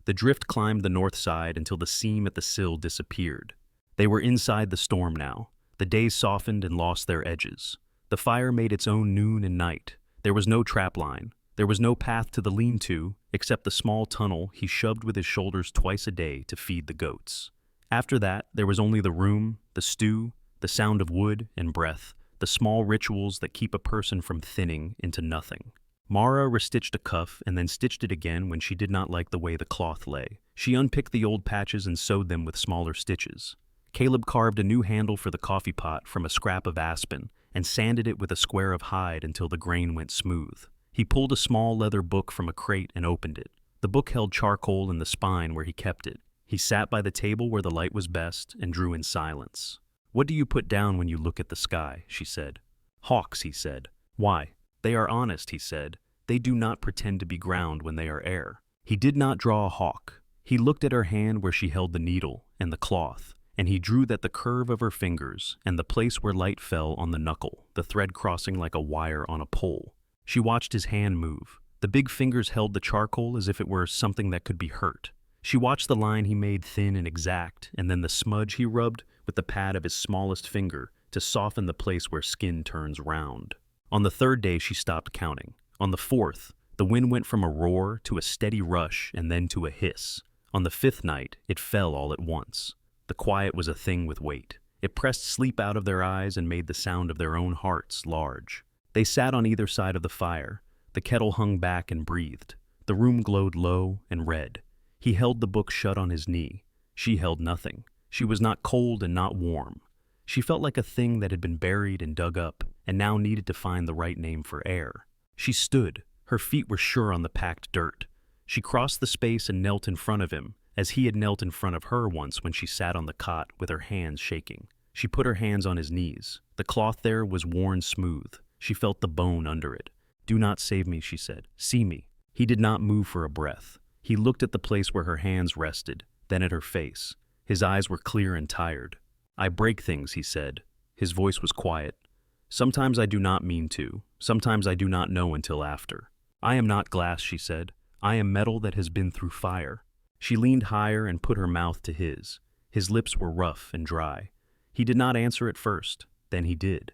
The drift climbed the north side until the seam at the sill disappeared. They were inside the storm now. The days softened and lost their edges. The fire made its own noon and night. There was no trapline. There was no path to the lean-to, except the small tunnel he shoved with his shoulders twice a day to feed the goats. After that, there was only the room, the stew, the sound of wood and breath, the small rituals that keep a person from thinning into nothing. Mara restitched a cuff and then stitched it again when she did not like the way the cloth lay. She unpicked the old patches and sewed them with smaller stitches. Caleb carved a new handle for the coffee pot from a scrap of aspen and sanded it with a square of hide until the grain went smooth. He pulled a small leather book from a crate and opened it. The book held charcoal in the spine where he kept it. He sat by the table where the light was best and drew in silence. "What do you put down when you look at the sky?" she said. "Hawks," he said. "Why?" "They are honest," he said. "They do not pretend to be ground when they are air." He did not draw a hawk. He looked at her hand where she held the needle and the cloth, and he drew that the curve of her fingers and the place where light fell on the knuckle, the thread crossing like a wire on a pole. She watched his hand move. The big fingers held the charcoal as if it were something that could be hurt. She watched the line he made thin and exact, and then the smudge he rubbed with the pad of his smallest finger to soften the place where skin turns round. On the third day, she stopped counting. On the fourth, the wind went from a roar to a steady rush and then to a hiss. On the 5th night, it fell all at once. The quiet was a thing with weight. It pressed sleep out of their eyes and made the sound of their own hearts large. They sat on either side of the fire. The kettle hung back and breathed. The room glowed low and red. He held the book shut on his knee. She held nothing. She was not cold and not warm. She felt like a thing that had been buried and dug up, and now needed to find the right name for air. She stood. Her feet were sure on the packed dirt. She crossed the space and knelt in front of him, as he had knelt in front of her once when she sat on the cot with her hands shaking. She put her hands on his knees. The cloth there was worn smooth. She felt the bone under it. "Do not save me," she said. "See me." He did not move for a breath. He looked at the place where her hands rested, then at her face. His eyes were clear and tired. "I break things," he said. His voice was quiet. "Sometimes I do not mean to. Sometimes I do not know until after." "I am not glass," she said. "I am metal that has been through fire." She leaned higher and put her mouth to his. His lips were rough and dry. He did not answer at first. Then he did.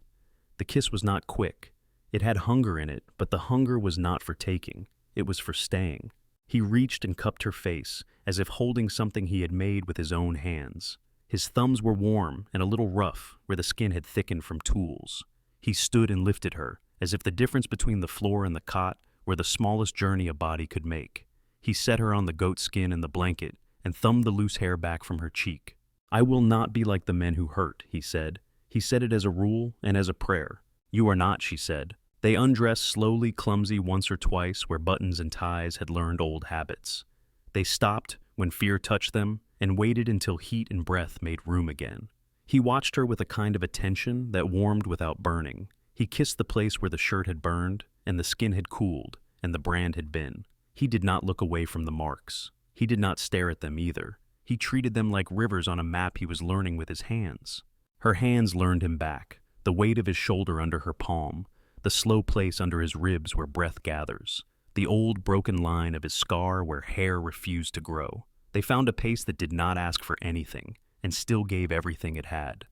The kiss was not quick. It had hunger in it, but the hunger was not for taking. It was for staying. He reached and cupped her face, as if holding something he had made with his own hands. His thumbs were warm and a little rough, where the skin had thickened from tools. He stood and lifted her, as if the difference between the floor and the cot were the smallest journey a body could make. He set her on the goat skin and the blanket, and thumbed the loose hair back from her cheek. "I will not be like the men who hurt," he said. He said it as a rule and as a prayer. "You are not," she said. They undressed slowly, clumsy once or twice where buttons and ties had learned old habits. They stopped when fear touched them and waited until heat and breath made room again. He watched her with a kind of attention that warmed without burning. He kissed the place where the shirt had burned and the skin had cooled and the brand had been. He did not look away from the marks. He did not stare at them either. He treated them like rivers on a map he was learning with his hands. Her hands learned him back, the weight of his shoulder under her palm, the slow place under his ribs where breath gathers, the old broken line of his scar where hair refused to grow. They found a pace that did not ask for anything and still gave everything it had.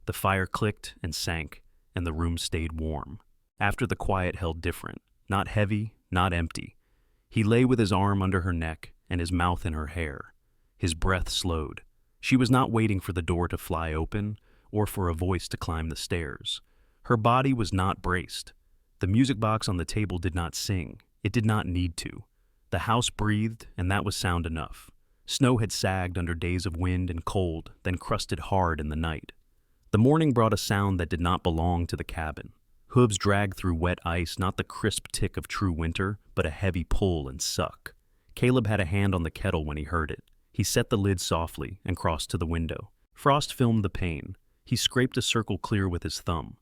The fire clicked and sank, and the room stayed warm. After the quiet held different, not heavy, not empty. He lay with his arm under her neck and his mouth in her hair. His breath slowed. She was not waiting for the door to fly open or for a voice to climb the stairs. Her body was not braced. The music box on the table did not sing. It did not need to. The house breathed, and that was sound enough. Snow had sagged under days of wind and cold, then crusted hard in the night. The morning brought a sound that did not belong to the cabin. Hooves dragged through wet ice, not the crisp tick of true winter, but a heavy pull and suck. Caleb had a hand on the kettle when he heard it. He set the lid softly and crossed to the window. Frost filmed the pane. He scraped a circle clear with his thumb.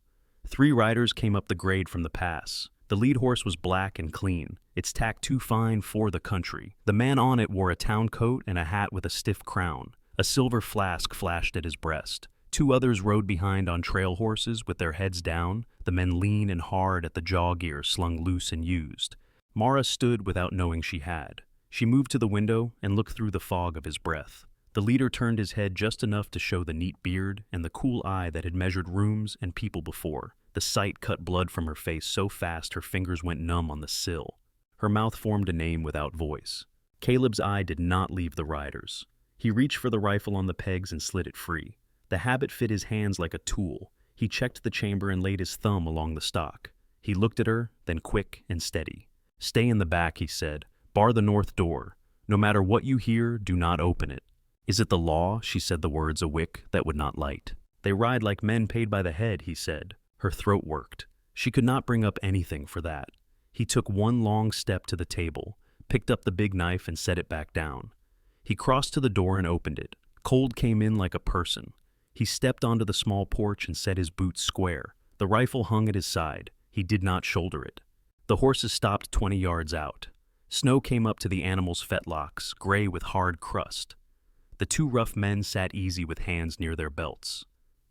3 riders came up the grade from the pass. The lead horse was black and clean, its tack too fine for the country. The man on it wore a town coat and a hat with a stiff crown. A silver flask flashed at his breast. 2 others rode behind on trail horses with their heads down, the men lean and hard at the jaw gear slung loose and used. Mara stood without knowing she had. She moved to the window and looked through the fog of his breath. The leader turned his head just enough to show the neat beard and the cool eye that had measured rooms and people before. The sight cut blood from her face so fast her fingers went numb on the sill. Her mouth formed a name without voice. Caleb's eye did not leave the riders. He reached for the rifle on the pegs and slid it free. The habit fit his hands like a tool. He checked the chamber and laid his thumb along the stock. He looked at her, then quick and steady. "Stay in the back," he said. "Bar the north door. No matter what you hear, do not open it." "Is it the law?" She said the words a wick that would not light. "They ride like men paid by the head," he said. Her throat worked. She could not bring up anything for that. He took one long step to the table, picked up the big knife and set it back down. He crossed to the door and opened it. Cold came in like a person. He stepped onto the small porch and set his boots square. The rifle hung at his side. He did not shoulder it. The horses stopped 20 yards out. Snow came up to the animals' fetlocks, gray with hard crust. The 2 rough men sat easy with hands near their belts.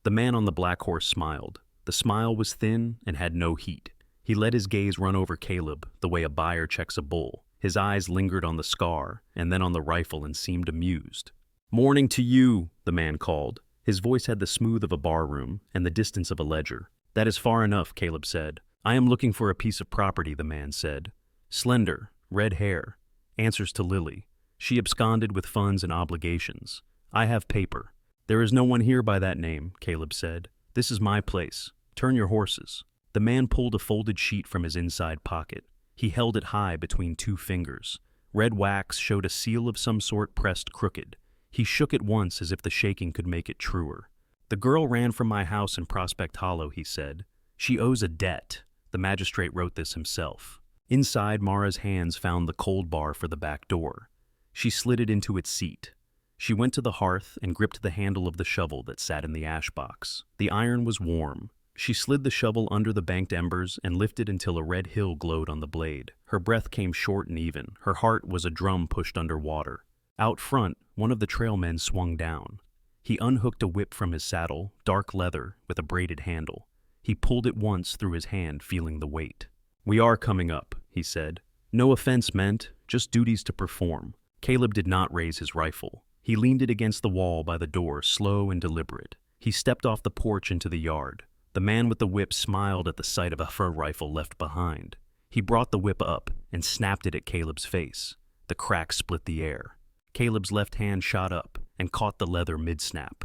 The man on the black horse smiled. The smile was thin and had no heat. He let his gaze run over Caleb the way a buyer checks a bull. His eyes lingered on the scar and then on the rifle and seemed amused. "Morning to you," the man called. His voice had the smooth of a barroom and the distance of a ledger. "That is far enough," Caleb said. "I am looking for a piece of property," the man said. "Slender, red hair, answers to Lily." She absconded with funds and obligations. I have paper. There is no one here by that name, Caleb said. This is my place. Turn your horses. The man pulled a folded sheet from his inside pocket. He held it high between two fingers. Red wax showed a seal of some sort pressed crooked. He shook it once as if the shaking could make it truer. The girl ran from my house in Prospect Hollow, he said. She owes a debt. The magistrate wrote this himself. Inside, Mara's hands found the cold bar for the back door. She slid it into its seat. She went to the hearth and gripped the handle of the shovel that sat in the ash box. The iron was warm. She slid the shovel under the banked embers and lifted until a red hill glowed on the blade. Her breath came short and even. Her heart was a drum pushed under water. Out front, one of the trailmen swung down. He unhooked a whip from his saddle, dark leather, with a braided handle. He pulled it once through his hand, feeling the weight. "We are coming up," he said. "No offense meant, just duties to perform." Caleb did not raise his rifle. He leaned it against the wall by the door, slow and deliberate. He stepped off the porch into the yard. The man with the whip smiled at the sight of a fur rifle left behind. He brought the whip up and snapped it at Caleb's face. The crack split the air. Caleb's left hand shot up and caught the leather mid-snap.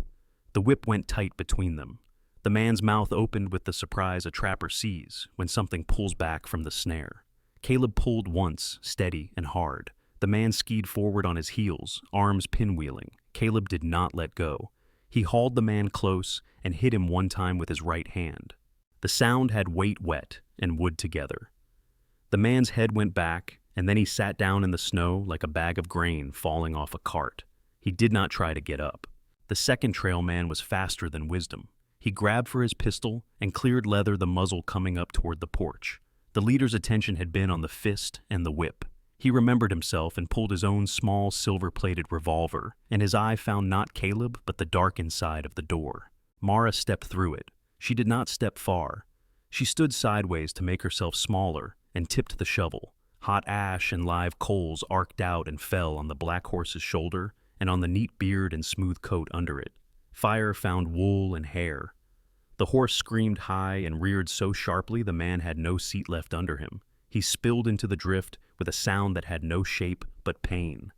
The whip went tight between them. The man's mouth opened with the surprise a trapper sees when something pulls back from the snare. Caleb pulled once, steady and hard. The man skied forward on his heels, arms pinwheeling. Caleb did not let go. He hauled the man close and hit him one time with his right hand. The sound had weight wet and wood together. The man's head went back, and then he sat down in the snow like a bag of grain falling off a cart. He did not try to get up. The second trail man was faster than wisdom. He grabbed for his pistol and cleared leather, the muzzle coming up toward the porch. The leader's attention had been on the fist and the whip. He remembered himself and pulled his own small silver-plated revolver, and his eye found not Caleb but the dark inside of the door. Mara stepped through it. She did not step far. She stood sideways to make herself smaller and tipped the shovel. Hot ash and live coals arced out and fell on the black horse's shoulder and on the neat beard and smooth coat under it. Fire found wool and hair. The horse screamed high and reared so sharply the man had no seat left under him. He spilled into the drift with a sound that had no shape but pain.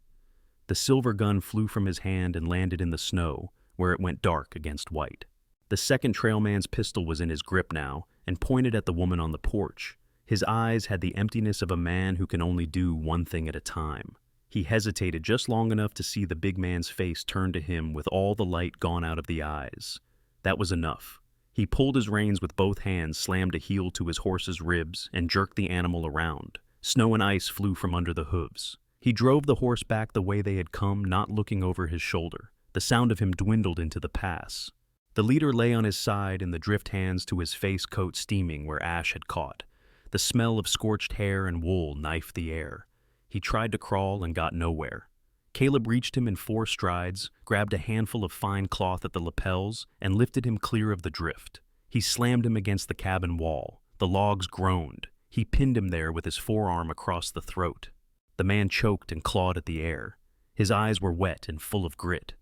The silver gun flew from his hand and landed in the snow, where it went dark against white. The second trailman's pistol was in his grip now and pointed at the woman on the porch. His eyes had the emptiness of a man who can only do one thing at a time. He hesitated just long enough to see the big man's face turn to him with all the light gone out of the eyes. That was enough. He pulled his reins with both hands, slammed a heel to his horse's ribs, and jerked the animal around. Snow and ice flew from under the hooves. He drove the horse back the way they had come, not looking over his shoulder. The sound of him dwindled into the pass. The leader lay on his side in the drift, hands to his face, coat steaming where ash had caught. The smell of scorched hair and wool knifed the air. He tried to crawl and got nowhere. Caleb reached him in 4 strides, grabbed a handful of fine cloth at the lapels, and lifted him clear of the drift. He slammed him against the cabin wall. The logs groaned. He pinned him there with his forearm across the throat. The man choked and clawed at the air. His eyes were wet and full of grit.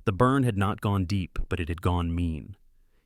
The burn had not gone deep, but it had gone mean.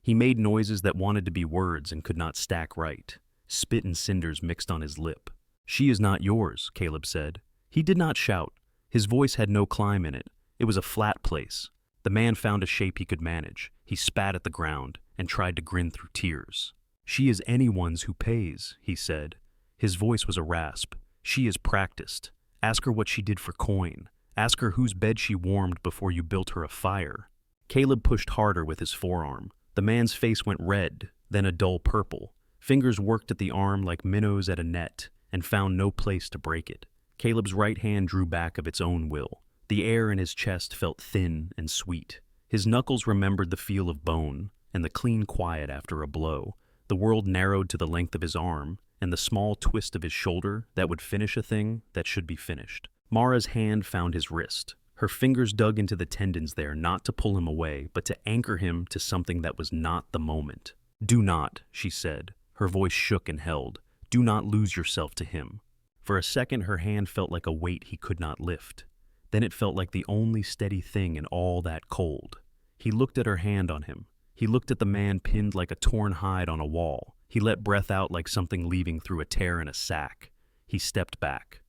He made noises that wanted to be words and could not stack right. Spit and cinders mixed on his lip. "She is not yours," Caleb said. He did not shout. His voice had no climb in it. It was a flat place. The man found a shape he could manage. He spat at the ground and tried to grin through tears. "She is anyone's who pays," he said. His voice was a rasp. "She is practiced. Ask her what she did for coin. Ask her whose bed she warmed before you built her a fire." Caleb pushed harder with his forearm. The man's face went red, then a dull purple. Fingers worked at the arm like minnows at a net and found no place to break it. Caleb's right hand drew back of its own will. The air in his chest felt thin and sweet. His knuckles remembered the feel of bone and the clean quiet after a blow. The world narrowed to the length of his arm and the small twist of his shoulder that would finish a thing that should be finished. Mara's hand found his wrist. Her fingers dug into the tendons there, not to pull him away, but to anchor him to something that was not the moment. "Do not," she said. Her voice shook and held. "Do not lose yourself to him." For a second, her hand felt like a weight he could not lift. Then it felt like the only steady thing in all that cold. He looked at her hand on him. He looked at the man pinned like a torn hide on a wall. He let breath out like something leaving through a tear in a sack. He stepped back.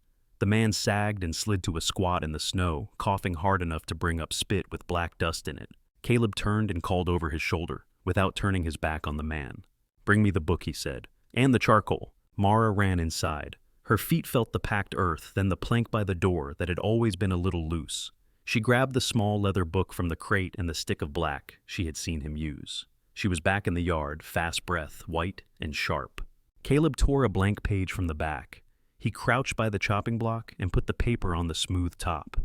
The man sagged and slid to a squat in the snow, coughing hard enough to bring up spit with black dust in it. Caleb turned and called over his shoulder, without turning his back on the man. "Bring me the book," he said. "And the charcoal." Mara ran inside. Her feet felt the packed earth, then the plank by the door that had always been a little loose. She grabbed the small leather book from the crate and the stick of black she had seen him use. She was back in the yard, fast breath, white and sharp. Caleb tore a blank page from the back. He crouched by the chopping block and put the paper on the smooth top.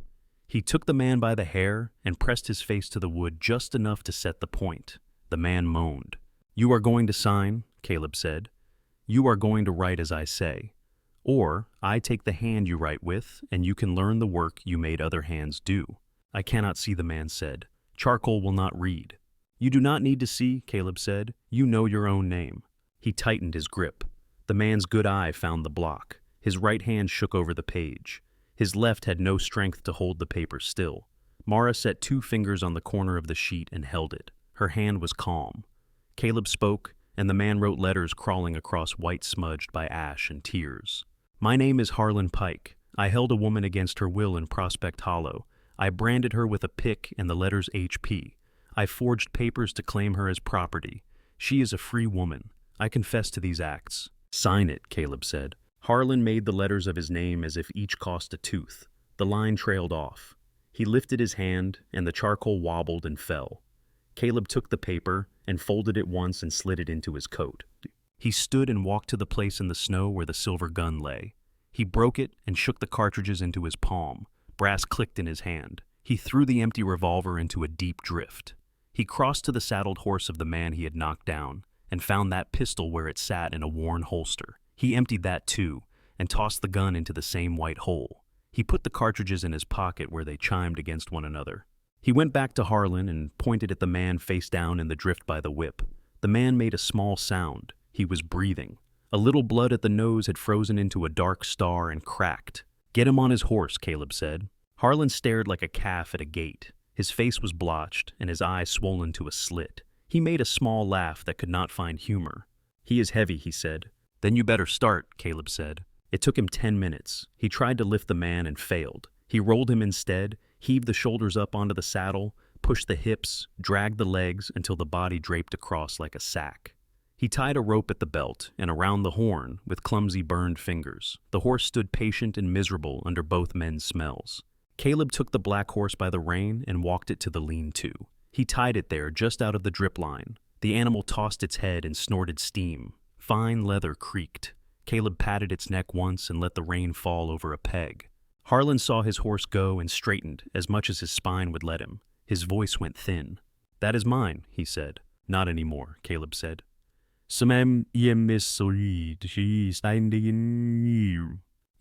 He took the man by the hair and pressed his face to the wood just enough to set the point. The man moaned. "You are going to sign," Caleb said. "You are going to write as I say. Or I take the hand you write with, and you can learn the work you made other hands do." "I cannot see," the man said. "Charcoal will not read." "You do not need to see," Caleb said. "You know your own name." He tightened his grip. The man's good eye found the block. His right hand shook over the page. His left had no strength to hold the paper still. Mara set 2 fingers on the corner of the sheet and held it. Her hand was calm. Caleb spoke, and the man wrote letters crawling across white smudged by ash and tears. "My name is Harlan Pike. I held a woman against her will in Prospect Hollow. I branded her with a pick and the letters HP. I forged papers to claim her as property. She is a free woman. I confess to these acts." "Sign it," Caleb said. Harlan made the letters of his name as if each cost a tooth. The line trailed off. He lifted his hand, and the charcoal wobbled and fell. Caleb took the paper and folded it once and slid it into his coat. He stood and walked to the place in the snow where the silver gun lay. He broke it and shook the cartridges into his palm. Brass clicked in his hand. He threw the empty revolver into a deep drift. He crossed to the saddled horse of the man he had knocked down and found that pistol where it sat in a worn holster. He emptied that too and tossed the gun into the same white hole. He put the cartridges in his pocket where they chimed against one another. He went back to Harlan and pointed at the man face down in the drift by the whip. The man made a small sound. He was breathing. A little blood at the nose had frozen into a dark star and cracked. "Get him on his horse," Caleb said. Harlan stared like a calf at a gate. His face was blotched and his eyes swollen to a slit. He made a small laugh that could not find humor. "He is heavy," he said. "Then you better start," Caleb said. It took him 10 minutes. He tried to lift the man and failed. He rolled him instead, heaved the shoulders up onto the saddle, pushed the hips, dragged the legs until the body draped across like a sack. He tied a rope at the belt and around the horn with clumsy burned fingers. The horse stood patient and miserable under both men's smells. Caleb took the black horse by the rein and walked it to the lean-to. He tied it there just out of the drip line. The animal tossed its head and snorted steam. Fine leather creaked. Caleb patted its neck once and let the rein fall over a peg. Harlan saw his horse go and straightened as much as his spine would let him. His voice went thin. "That is mine," he said. "Not anymore," Caleb said. "It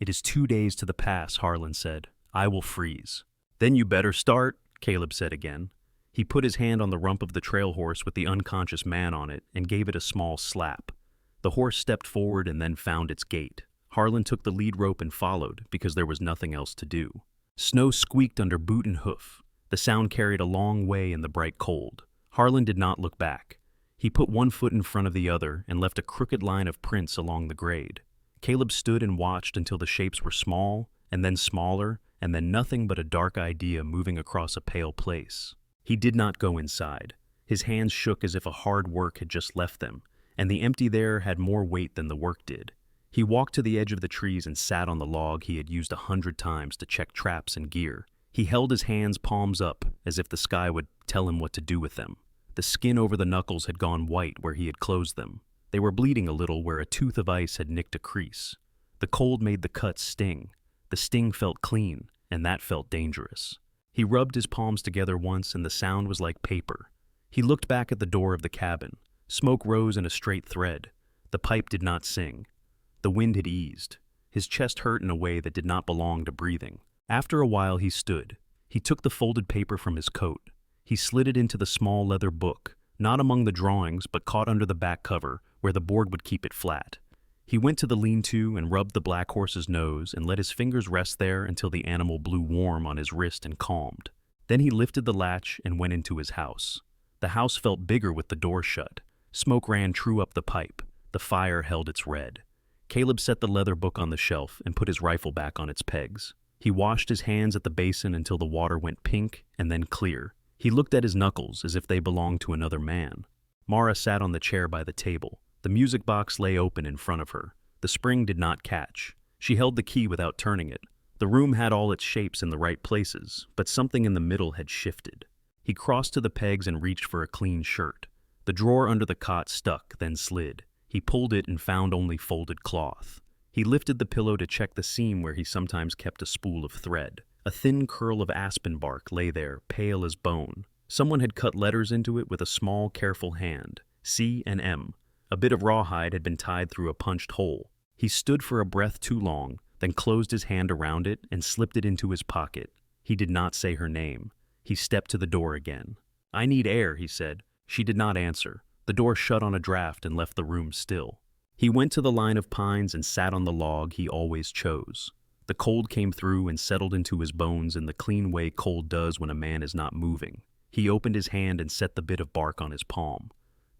is 2 days to the pass," Harlan said. "I will freeze." "Then you better start," Caleb said again. He put his hand on the rump of the trail horse with the unconscious man on it and gave it a small slap. The horse stepped forward and then found its gait. Harlan took the lead rope and followed because there was nothing else to do. Snow squeaked under boot and hoof. The sound carried a long way in the bright cold. Harlan did not look back. He put one foot in front of the other and left a crooked line of prints along the grade. Caleb stood and watched until the shapes were small, and then smaller, and then nothing but a dark idea moving across a pale place. He did not go inside. His hands shook as if a hard work had just left them, and the empty there had more weight than the work did. He walked to the edge of the trees and sat on the log he had used 100 times to check traps and gear. He held his hands palms up as if the sky would tell him what to do with them. The skin over the knuckles had gone white where he had closed them. They were bleeding a little where a tooth of ice had nicked a crease. The cold made the cuts sting. The sting felt clean, and that felt dangerous. He rubbed his palms together once and the sound was like paper. He looked back at the door of the cabin. Smoke rose in a straight thread. The pipe did not sing. The wind had eased. His chest hurt in a way that did not belong to breathing. After a while he stood. He took the folded paper from his coat. He slid it into the small leather book, not among the drawings but caught under the back cover where the board would keep it flat. He went to the lean-to and rubbed the black horse's nose and let his fingers rest there until the animal blew warm on his wrist and calmed. Then he lifted the latch and went into his house. The house felt bigger with the door shut. Smoke ran true up the pipe. The fire held its red. Caleb set the leather book on the shelf and put his rifle back on its pegs. He washed his hands at the basin until the water went pink and then clear. He looked at his knuckles as if they belonged to another man. Mara sat on the chair by the table. The music box lay open in front of her. The spring did not catch. She held the key without turning it. The room had all its shapes in the right places, but something in the middle had shifted. He crossed to the pegs and reached for a clean shirt. The drawer under the cot stuck, then slid. He pulled it and found only folded cloth. He lifted the pillow to check the seam where he sometimes kept a spool of thread. A thin curl of aspen bark lay there, pale as bone. Someone had cut letters into it with a small, careful hand, C and M. A bit of rawhide had been tied through a punched hole. He stood for a breath too long, then closed his hand around it and slipped it into his pocket. He did not say her name. He stepped to the door again. "I need air," he said. She did not answer. The door shut on a draft and left the room still. He went to the line of pines and sat on the log he always chose. The cold came through and settled into his bones in the clean way cold does when a man is not moving. He opened his hand and set the bit of bark on his palm.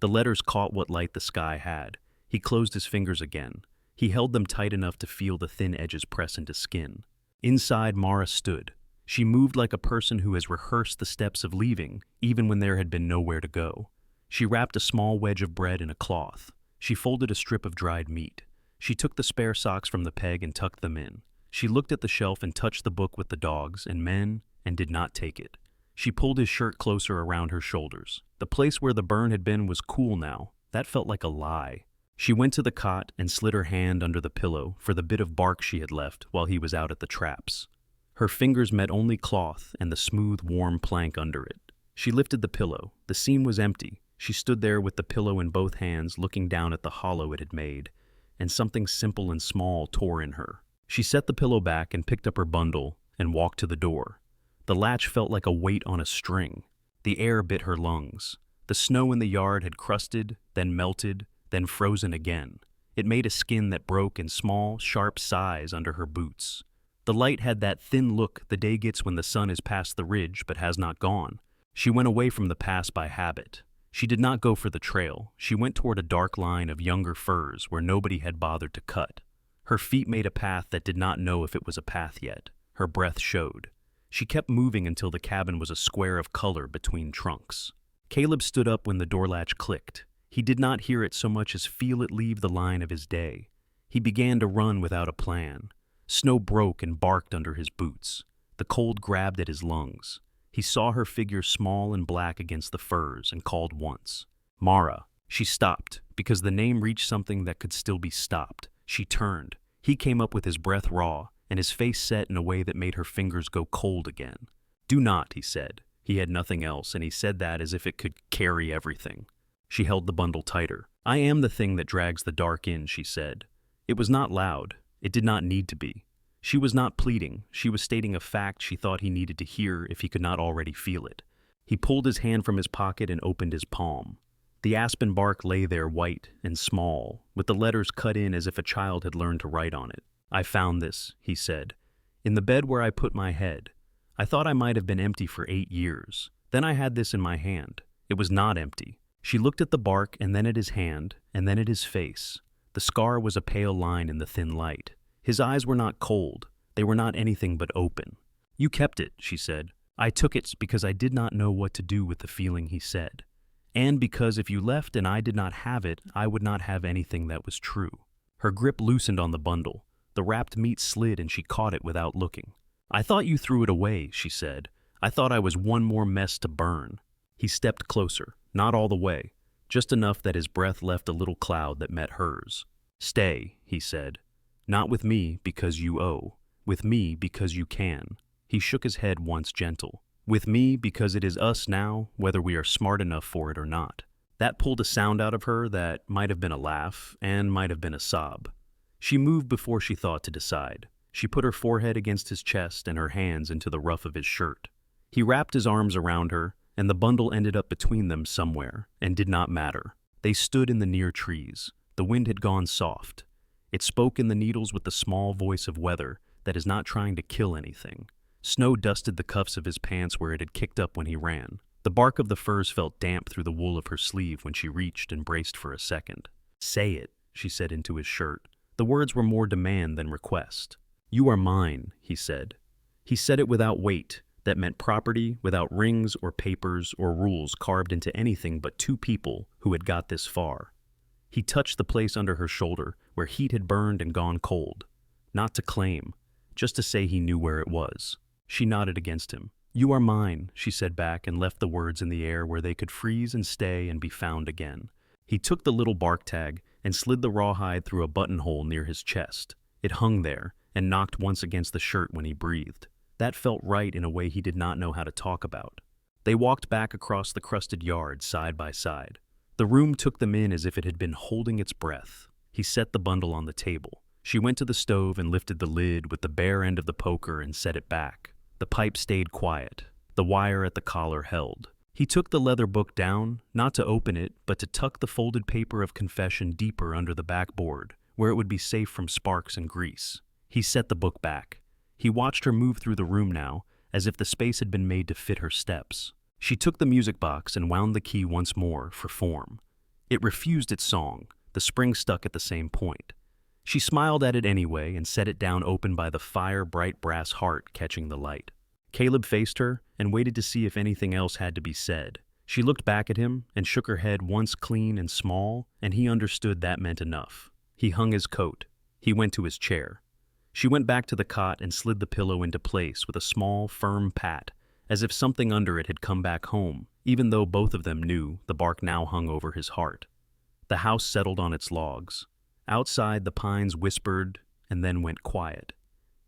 The letters caught what light the sky had. He closed his fingers again. He held them tight enough to feel the thin edges press into skin. Inside, Mara stood. She moved like a person who has rehearsed the steps of leaving, even when there had been nowhere to go. She wrapped a small wedge of bread in a cloth. She folded a strip of dried meat. She took the spare socks from the peg and tucked them in. She looked at the shelf and touched the book with the dogs and men and did not take it. She pulled his shirt closer around her shoulders. The place where the burn had been was cool now. That felt like a lie. She went to the cot and slid her hand under the pillow for the bit of bark she had left while he was out at the traps. Her fingers met only cloth and the smooth, warm plank under it. She lifted the pillow. The seam was empty. She stood there with the pillow in both hands, looking down at the hollow it had made, and something simple and small tore in her. She set the pillow back and picked up her bundle and walked to the door. The latch felt like a weight on a string. The air bit her lungs. The snow in the yard had crusted, then melted, then frozen again. It made a skin that broke in small, sharp sighs under her boots. The light had that thin look the day gets when the sun is past the ridge but has not gone. She went away from the pass by habit. She did not go for the trail. She went toward a dark line of younger firs where nobody had bothered to cut. Her feet made a path that did not know if it was a path yet. Her breath showed. She kept moving until the cabin was a square of color between trunks. Caleb stood up when the door latch clicked. He did not hear it so much as feel it leave the line of his day. He began to run without a plan. Snow broke and barked under his boots. The cold grabbed at his lungs. He saw her figure small and black against the firs and called once. Mara. She stopped, because the name reached something that could still be stopped. She turned. He came up with his breath raw, and his face set in a way that made her fingers go cold again. "Do not," he said. He had nothing else, and he said that as if it could carry everything. She held the bundle tighter. "I am the thing that drags the dark in," she said. It was not loud. It did not need to be. She was not pleading. She was stating a fact she thought he needed to hear if he could not already feel it. He pulled his hand from his pocket and opened his palm. The aspen bark lay there white and small, with the letters cut in as if a child had learned to write on it. "I found this," he said, "in the bed where I put my head. I thought I might have been empty for 8 years. Then I had this in my hand. It was not empty." She looked at the bark and then at his hand and then at his face. The scar was a pale line in the thin light. His eyes were not cold. They were not anything but open. "You kept it," she said. "I took it because I did not know what to do with the feeling he said. And because if you left and I did not have it, I would not have anything that was true." Her grip loosened on the bundle. The wrapped meat slid and she caught it without looking. "I thought you threw it away," she said. "I thought I was one more mess to burn." He stepped closer, not all the way, just enough that his breath left a little cloud that met hers. "Stay," he said. "Not with me because you owe. With me because you can." He shook his head once gentle. "With me because it is us now, whether we are smart enough for it or not." That pulled a sound out of her that might have been a laugh and might have been a sob. She moved before she thought to decide. She put her forehead against his chest and her hands into the ruff of his shirt. He wrapped his arms around her, and the bundle ended up between them somewhere, and did not matter. They stood in the near trees. The wind had gone soft. It spoke in the needles with the small voice of weather that is not trying to kill anything. Snow dusted the cuffs of his pants where it had kicked up when he ran. The bark of the firs felt damp through the wool of her sleeve when she reached and braced for a second. "Say it," she said into his shirt. The words were more demand than request. "You are mine," he said. He said it without weight. That meant property, without rings or papers or rules carved into anything but two people who had got this far. He touched the place under her shoulder where heat had burned and gone cold. Not to claim, just to say he knew where it was. She nodded against him. "You are mine," she said back and left the words in the air where they could freeze and stay and be found again. He took the little bark tag and slid the rawhide through a buttonhole near his chest. It hung there and knocked once against the shirt when he breathed. That felt right in a way he did not know how to talk about. They walked back across the crusted yard side by side. The room took them in as if it had been holding its breath. He set the bundle on the table. She went to the stove and lifted the lid with the bare end of the poker and set it back. The pipe stayed quiet. The wire at the collar held. He took the leather book down, not to open it, but to tuck the folded paper of confession deeper under the backboard, where it would be safe from sparks and grease. He set the book back. He watched her move through the room now, as if the space had been made to fit her steps. She took the music box and wound the key once more, for form. It refused its song. The spring stuck at the same point. She smiled at it anyway and set it down open by the fire-bright brass heart catching the light. Caleb faced her and waited to see if anything else had to be said. She looked back at him and shook her head once clean and small, and he understood that meant enough. He hung his coat. He went to his chair. She went back to the cot and slid the pillow into place with a small, firm pat, as if something under it had come back home, even though both of them knew the bark now hung over his heart. The house settled on its logs. Outside, the pines whispered and then went quiet.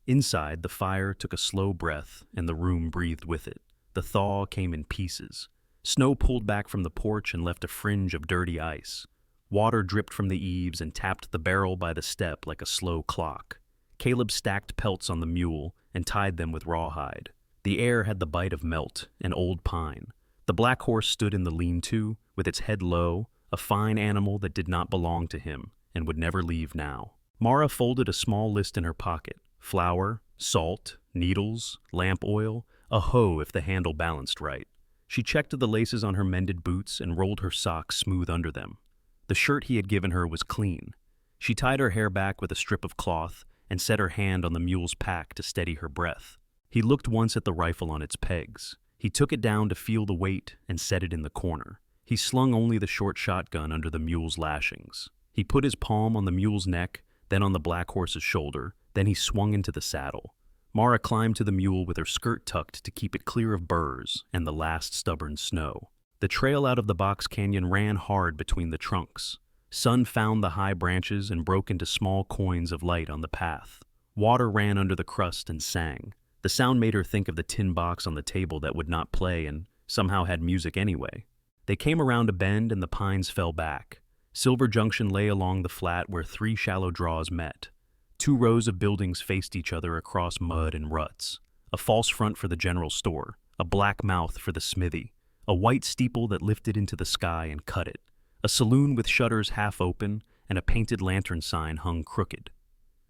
Inside, the fire took a slow breath and the room breathed with it. The thaw came in pieces. Snow pulled back from the porch and left a fringe of dirty ice. Water dripped from the eaves and tapped the barrel by the step like a slow clock. Caleb stacked pelts on the mule and tied them with rawhide. The air had the bite of melt and old pine. The black horse stood in the lean-to, with its head low, a fine animal that did not belong to him and would never leave now. Mara folded a small list in her pocket. Flour, salt, needles, lamp oil, a hoe if the handle balanced right. She checked the laces on her mended boots and rolled her socks smooth under them. The shirt he had given her was clean. She tied her hair back with a strip of cloth and set her hand on the mule's pack to steady her breath. He looked once at the rifle on its pegs. He took it down to feel the weight and set it in the corner. He slung only the short shotgun under the mule's lashings. He put his palm on the mule's neck, then on the black horse's shoulder, then he swung into the saddle. Mara climbed to the mule with her skirt tucked to keep it clear of burrs and the last stubborn snow. The trail out of the box canyon ran hard between the trunks. Sun found the high branches and broke into small coins of light on the path. Water ran under the crust and sang. The sound made her think of the tin box on the table that would not play and somehow had music anyway. They came around a bend and the pines fell back. Silver Junction lay along the flat where three shallow draws met. Two rows of buildings faced each other across mud and ruts. A false front for the general store, a black mouth for the smithy, a white steeple that lifted into the sky and cut it, a saloon with shutters half open and a painted lantern sign hung crooked.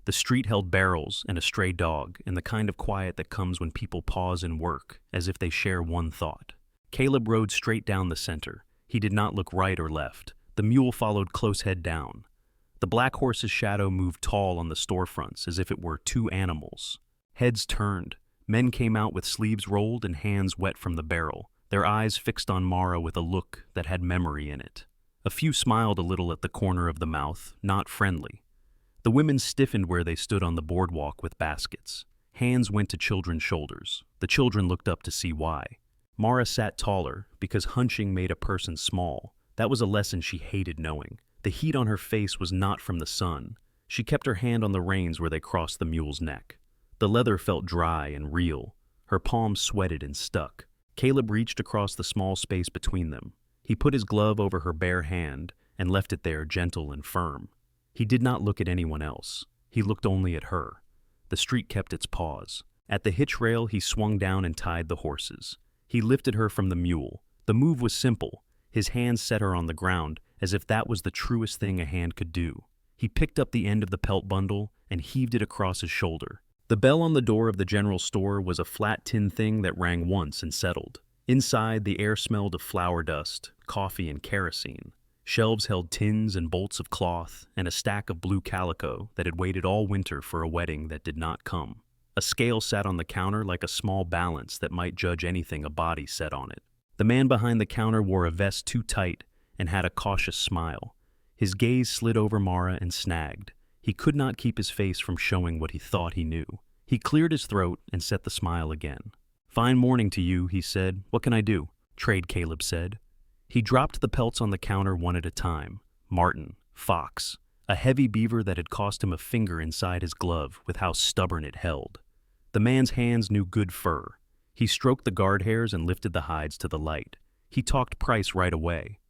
The street held barrels and a stray dog and the kind of quiet that comes when people pause in work, as if they share one thought. Caleb rode straight down the center. He did not look right or left. The mule followed close head down. The black horse's shadow moved tall on the storefronts as if it were two animals. Heads turned. Men came out with sleeves rolled and hands wet from the barrel, their eyes fixed on Mara with a look that had memory in it. A few smiled a little at the corner of the mouth, not friendly. The women stiffened where they stood on the boardwalk with baskets. Hands went to children's shoulders. The children looked up to see why. Mara sat taller because hunching made a person small. That was a lesson she hated knowing. The heat on her face was not from the sun. She kept her hand on the reins where they crossed the mule's neck. The leather felt dry and real. Her palms sweated and stuck. Caleb reached across the small space between them. He put his glove over her bare hand and left it there gentle and firm. He did not look at anyone else. He looked only at her. The street kept its pause. At the hitch rail, he swung down and tied the horses. He lifted her from the mule. The move was simple. His hands set her on the ground, as if that was the truest thing a hand could do. He picked up the end of the pelt bundle and heaved it across his shoulder. The bell on the door of the general store was a flat tin thing that rang once and settled. Inside, the air smelled of flour dust, coffee, and kerosene. Shelves held tins and bolts of cloth and a stack of blue calico that had waited all winter for a wedding that did not come. A scale sat on the counter like a small balance that might judge anything a body set on it. The man behind the counter wore a vest too tight and had a cautious smile. His gaze slid over Mara and snagged. He could not keep his face from showing what he thought he knew. He cleared his throat and set the smile again. "Fine morning to you," he said. "What can I do?" "Trade," Caleb said. He dropped the pelts on the counter one at a time. Martin, fox, a heavy beaver that had cost him a finger inside his glove with how stubborn it held. The man's hands knew good fur. He stroked the guard hairs and lifted the hides to the light. He talked price right away.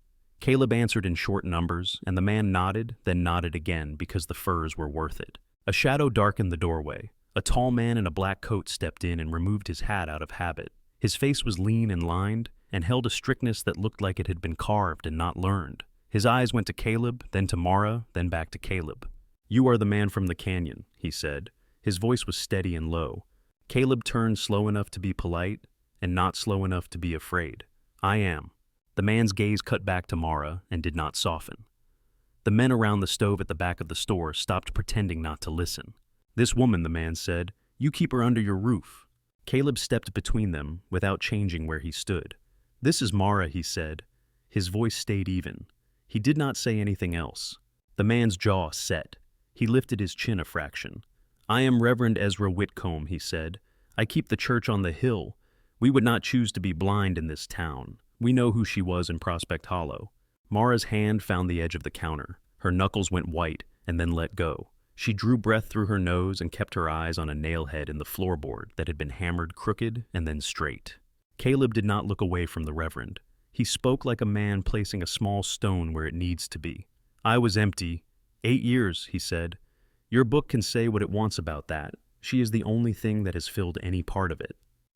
Caleb answered in short numbers, and the man nodded, then nodded again because the furs were worth it. A shadow darkened the doorway. A tall man in a black coat stepped in and removed his hat out of habit. His face was lean and lined, and held a strictness that looked like it had been carved and not learned. His eyes went to Caleb, then to Mara, then back to Caleb. "You are the man from the canyon," he said. His voice was steady and low. Caleb turned slow enough to be polite, and not slow enough to be afraid. "I am." The man's gaze cut back to Mara and did not soften. The men around the stove at the back of the store stopped pretending not to listen. "This woman," the man said, "you keep her under your roof." Caleb stepped between them without changing where he stood. "This is Mara," he said. His voice stayed even. He did not say anything else. The man's jaw set. He lifted his chin a fraction. "I am Reverend Ezra Whitcomb," he said. "I keep the church on the hill. We would not choose to be blind in this town. We know who she was in Prospect Hollow." Mara's hand found the edge of the counter. Her knuckles went white and then let go. She drew breath through her nose and kept her eyes on a nailhead in the floorboard that had been hammered crooked and then straight. Caleb did not look away from the Reverend. He spoke like a man placing a small stone where it needs to be. "I was empty. 8 years," he said. "Your book can say what it wants about that. She is the only thing that has filled any part of it."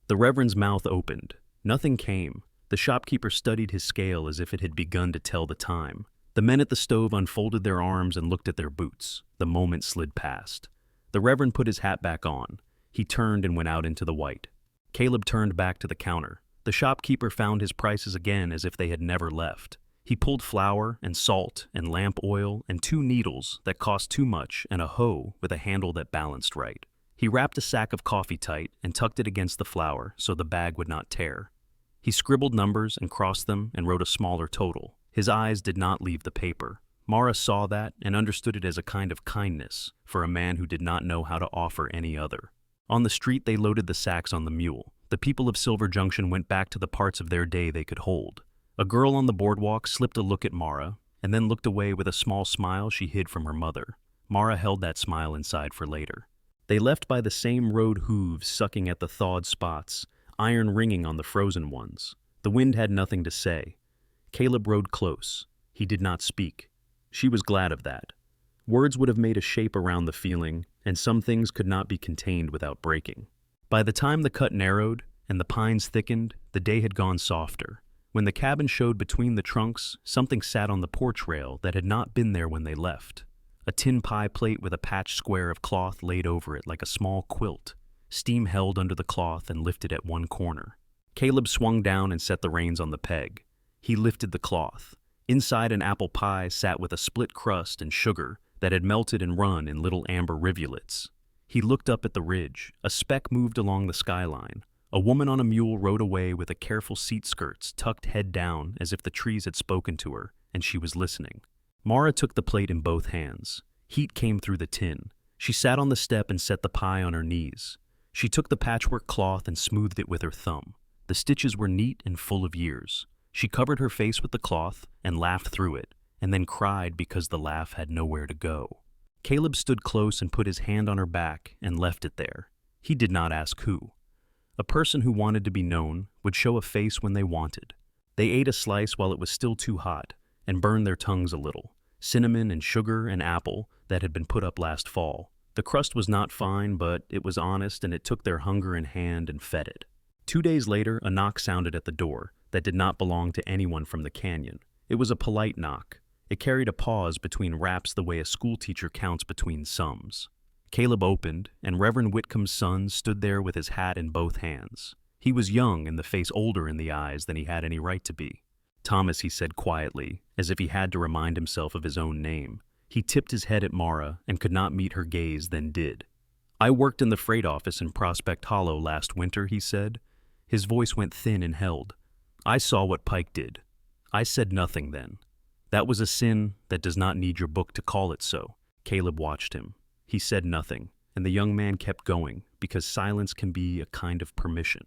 The Reverend's mouth opened. Nothing came. The shopkeeper studied his scale as if it had begun to tell the time. The men at the stove unfolded their arms and looked at their boots. The moment slid past. The Reverend put his hat back on. He turned and went out into the white. Caleb turned back to the counter. The shopkeeper found his prices again as if they had never left. He pulled flour and salt and lamp oil and 2 needles that cost too much and a hoe with a handle that balanced right. He wrapped a sack of coffee tight and tucked it against the flour so the bag would not tear. He scribbled numbers and crossed them and wrote a smaller total. His eyes did not leave the paper. Mara saw that and understood it as a kind of kindness for a man who did not know how to offer any other. On the street, they loaded the sacks on the mule. The people of Silver Junction went back to the parts of their day they could hold. A girl on the boardwalk slipped a look at Mara and then looked away with a small smile she hid from her mother. Mara held that smile inside for later. They left by the same road hooves sucking at the thawed spots, iron ringing on the frozen ones. The wind had nothing to say. Caleb rode close. He did not speak. She was glad of that. Words would have made a shape around the feeling, and some things could not be contained without breaking. By the time the cut narrowed and the pines thickened, the day had gone softer. When the cabin showed between the trunks, something sat on the porch rail that had not been there when they left. A tin pie plate with a patched square of cloth laid over it like a small quilt. Steam held under the cloth and lifted at one corner. Caleb swung down and set the reins on the peg. He lifted the cloth. Inside, an apple pie sat with a split crust and sugar that had melted and run in little amber rivulets. He looked up at the ridge. A speck moved along the skyline. A woman on a mule rode away with a careful seat skirts tucked head down as if the trees had spoken to her, and she was listening. Mara took the plate in both hands. Heat came through the tin. She sat on the step and set the pie on her knees. She took the patchwork cloth and smoothed it with her thumb. The stitches were neat and full of years. She covered her face with the cloth and laughed through it, and then cried because the laugh had nowhere to go. Caleb stood close and put his hand on her back and left it there. He did not ask who. A person who wanted to be known would show a face when they wanted. They ate a slice while it was still too hot and burned their tongues a little. Cinnamon and sugar and apple that had been put up last fall. The crust was not fine, but it was honest, and it took their hunger in hand and fed it. 2 days later, a knock sounded at the door that did not belong to anyone from the canyon. It was a polite knock. It carried a pause between raps the way a schoolteacher counts between sums. Caleb opened, and Reverend Whitcomb's son stood there with his hat in both hands. He was young and the face older in the eyes than he had any right to be. Thomas, he said quietly, as if he had to remind himself of his own name. He tipped his head at Mara and could not meet her gaze, then did. I worked in the freight office in Prospect Hollow last winter, he said. His voice went thin and held. I saw what Pike did. I said nothing then. That was a sin that does not need your book to call it so. Caleb watched him. He said nothing, and the young man kept going, because silence can be a kind of permission.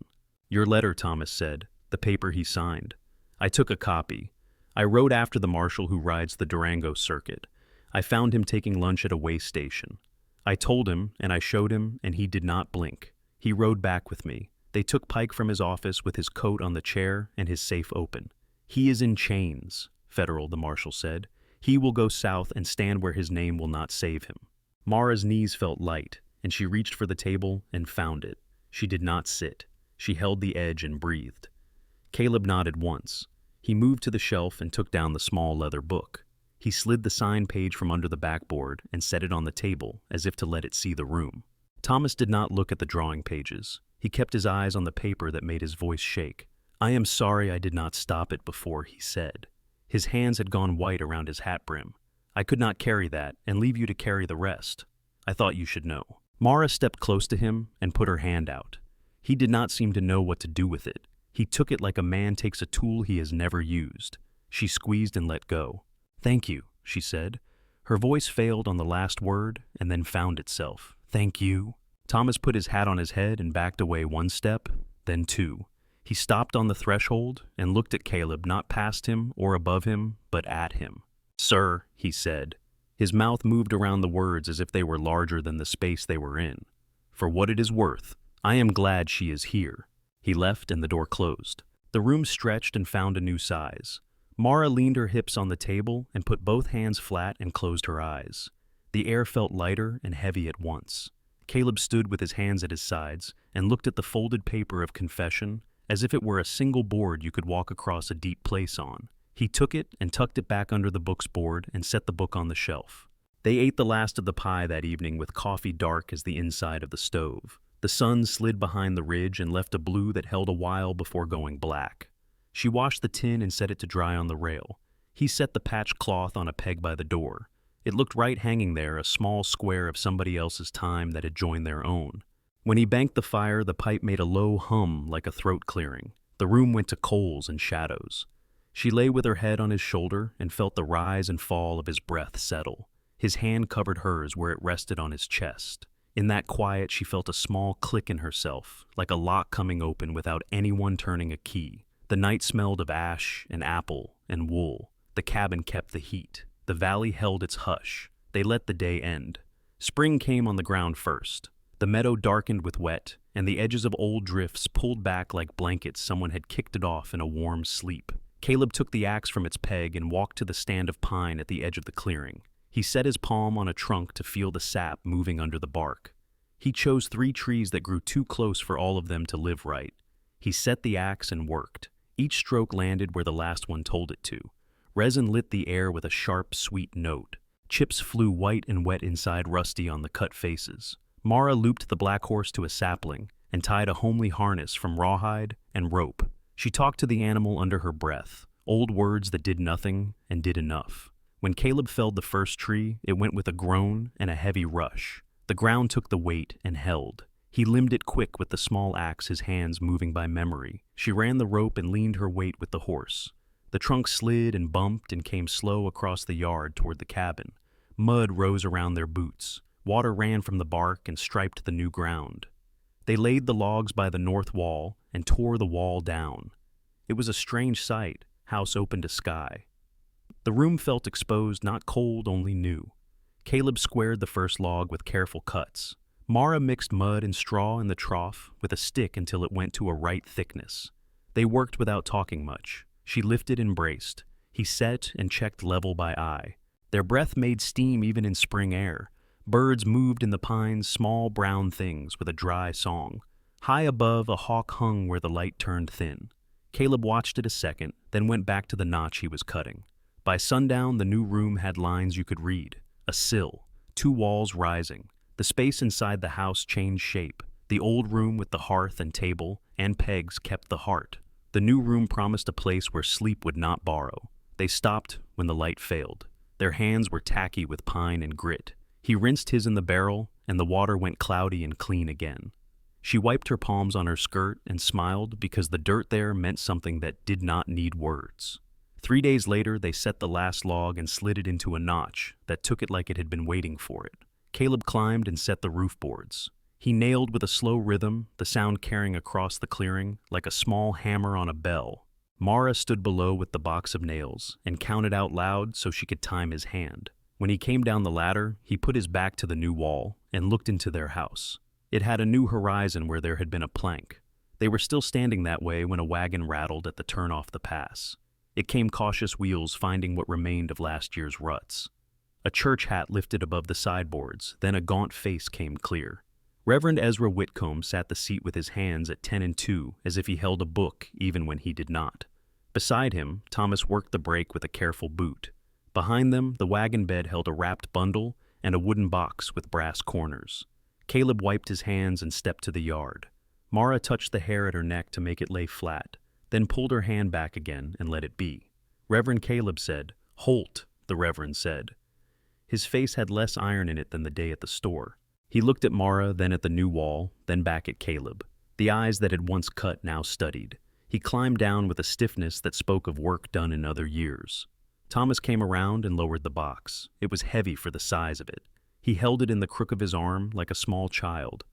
Your letter, Thomas said, the paper he signed. I took a copy. I rode after the marshal who rides the Durango circuit. I found him taking lunch at a way station. I told him, and I showed him, and he did not blink. He rode back with me. They took Pike from his office with his coat on the chair and his safe open. He is in chains, Federal, the marshal said. He will go south and stand where his name will not save him. Mara's knees felt light, and she reached for the table and found it. She did not sit. She held the edge and breathed. Caleb nodded once. He moved to the shelf and took down the small leather book. He slid the signed page from under the backboard and set it on the table as if to let it see the room. Thomas did not look at the drawing pages. He kept his eyes on the paper that made his voice shake. I am sorry I did not stop it before, he said. His hands had gone white around his hat brim. I could not carry that and leave you to carry the rest. I thought you should know. Mara stepped close to him and put her hand out. He did not seem to know what to do with it. He took it like a man takes a tool he has never used. She squeezed and let go. Thank you, she said. Her voice failed on the last word and then found itself. Thank you. Thomas put his hat on his head and backed away one step, then two. He stopped on the threshold and looked at Caleb, not past him or above him, but at him. Sir, he said. His mouth moved around the words as if they were larger than the space they were in. For what it is worth, I am glad she is here. He left and the door closed. The room stretched and found a new size. Mara leaned her hips on the table and put both hands flat and closed her eyes. The air felt lighter and heavy at once. Caleb stood with his hands at his sides and looked at the folded paper of confession as if it were a single board you could walk across a deep place on. He took it and tucked it back under the book's board and set the book on the shelf. They ate the last of the pie that evening with coffee dark as the inside of the stove. The sun slid behind the ridge and left a blue that held a while before going black. She washed the tin and set it to dry on the rail. He set the patched cloth on a peg by the door. It looked right hanging there, a small square of somebody else's time that had joined their own. When he banked the fire, the pipe made a low hum like a throat clearing. The room went to coals and shadows. She lay with her head on his shoulder and felt the rise and fall of his breath settle. His hand covered hers where it rested on his chest. In that quiet, she felt a small click in herself, like a lock coming open without anyone turning a key. The night smelled of ash and apple and wool. The cabin kept the heat. The valley held its hush. They let the day end. Spring came on the ground first. The meadow darkened with wet, and the edges of old drifts pulled back like blankets someone had kicked it off in a warm sleep. Caleb took the axe from its peg and walked to the stand of pine at the edge of the clearing. He set his palm on a trunk to feel the sap moving under the bark. He chose 3 trees that grew too close for all of them to live right. He set the axe and worked. Each stroke landed where the last one told it to. Resin lit the air with a sharp, sweet note. Chips flew white and wet inside Rusty on the cut faces. Mara looped the black horse to a sapling and tied a homely harness from rawhide and rope. She talked to the animal under her breath, old words that did nothing and did enough. When Caleb felled the first tree, it went with a groan and a heavy rush. The ground took the weight and held. He limbed it quick with the small axe, his hands moving by memory. She ran the rope and leaned her weight with the horse. The trunk slid and bumped and came slow across the yard toward the cabin. Mud rose around their boots. Water ran from the bark and striped the new ground. They laid the logs by the north wall and tore the wall down. It was a strange sight, house open to sky. The room felt exposed, not cold, only new. Caleb squared the first log with careful cuts. Mara mixed mud and straw in the trough with a stick until it went to a right thickness. They worked without talking much. She lifted and braced. He set and checked level by eye. Their breath made steam even in spring air. Birds moved in the pines, small brown things with a dry song. High above, a hawk hung where the light turned thin. Caleb watched it a second, then went back to the notch he was cutting. By sundown, the new room had lines you could read. A sill, 2 walls rising. The space inside the house changed shape. The old room with the hearth and table and pegs kept the heart. The new room promised a place where sleep would not borrow. They stopped when the light failed. Their hands were tacky with pine and grit. He rinsed his in the barrel, and the water went cloudy and clean again. She wiped her palms on her skirt and smiled because the dirt there meant something that did not need words. 3 days later, they set the last log and slid it into a notch that took it like it had been waiting for it. Caleb climbed and set the roof boards. He nailed with a slow rhythm, the sound carrying across the clearing like a small hammer on a bell. Mara stood below with the box of nails and counted out loud so she could time his hand. When he came down the ladder, he put his back to the new wall and looked into their house. It had a new horizon where there had been a plank. They were still standing that way when a wagon rattled at the turn off the pass. It came cautious wheels finding what remained of last year's ruts. A church hat lifted above the sideboards, then a gaunt face came clear. Reverend Ezra Whitcomb sat the seat with his hands at 10 and 2 as if he held a book even when he did not. Beside him, Thomas worked the brake with a careful boot. Behind them, the wagon bed held a wrapped bundle and a wooden box with brass corners. Caleb wiped his hands and stepped to the yard. Mara touched the hair at her neck to make it lay flat, then pulled her hand back again and let it be. Reverend Caleb said, "Holt," the Reverend said. His face had less iron in it than the day at the store. He looked at Mara, then at the new wall, then back at Caleb. The eyes that had once cut now studied. He climbed down with a stiffness that spoke of work done in other years. Thomas came around and lowered the box. It was heavy for the size of it. He held it in the crook of his arm like a small child.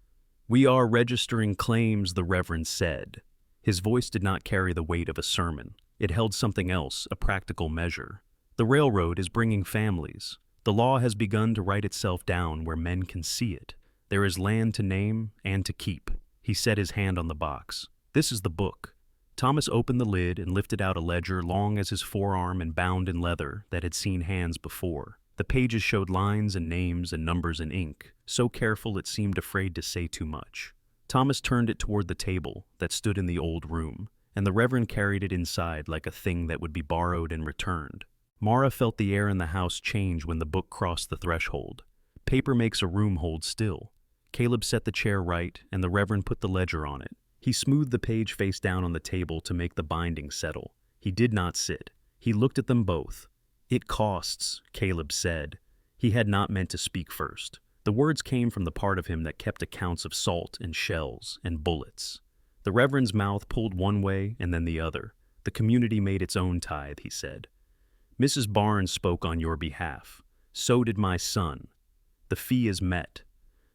"We are registering claims," the Reverend said. His voice did not carry the weight of a sermon. It held something else, a practical measure. "The railroad is bringing families. The law has begun to write itself down where men can see it. There is land to name and to keep." He set his hand on the box. "This is the book." Thomas opened the lid and lifted out a ledger long as his forearm and bound in leather that had seen hands before. The pages showed lines and names and numbers in ink, so careful it seemed afraid to say too much. Thomas turned it toward the table that stood in the old room, and the Reverend carried it inside like a thing that would be borrowed and returned. Mara felt the air in the house change when the book crossed the threshold. Paper makes a room hold still. Caleb set the chair right, and the Reverend put the ledger on it. He smoothed the page face down on the table to make the binding settle. He did not sit. He looked at them both. "It costs," Caleb said. He had not meant to speak first. The words came from the part of him that kept accounts of salt and shells and bullets. The Reverend's mouth pulled one way and then the other. The community made its own tithe, he said. "Mrs. Barnes spoke on your behalf. So did my son. The fee is met.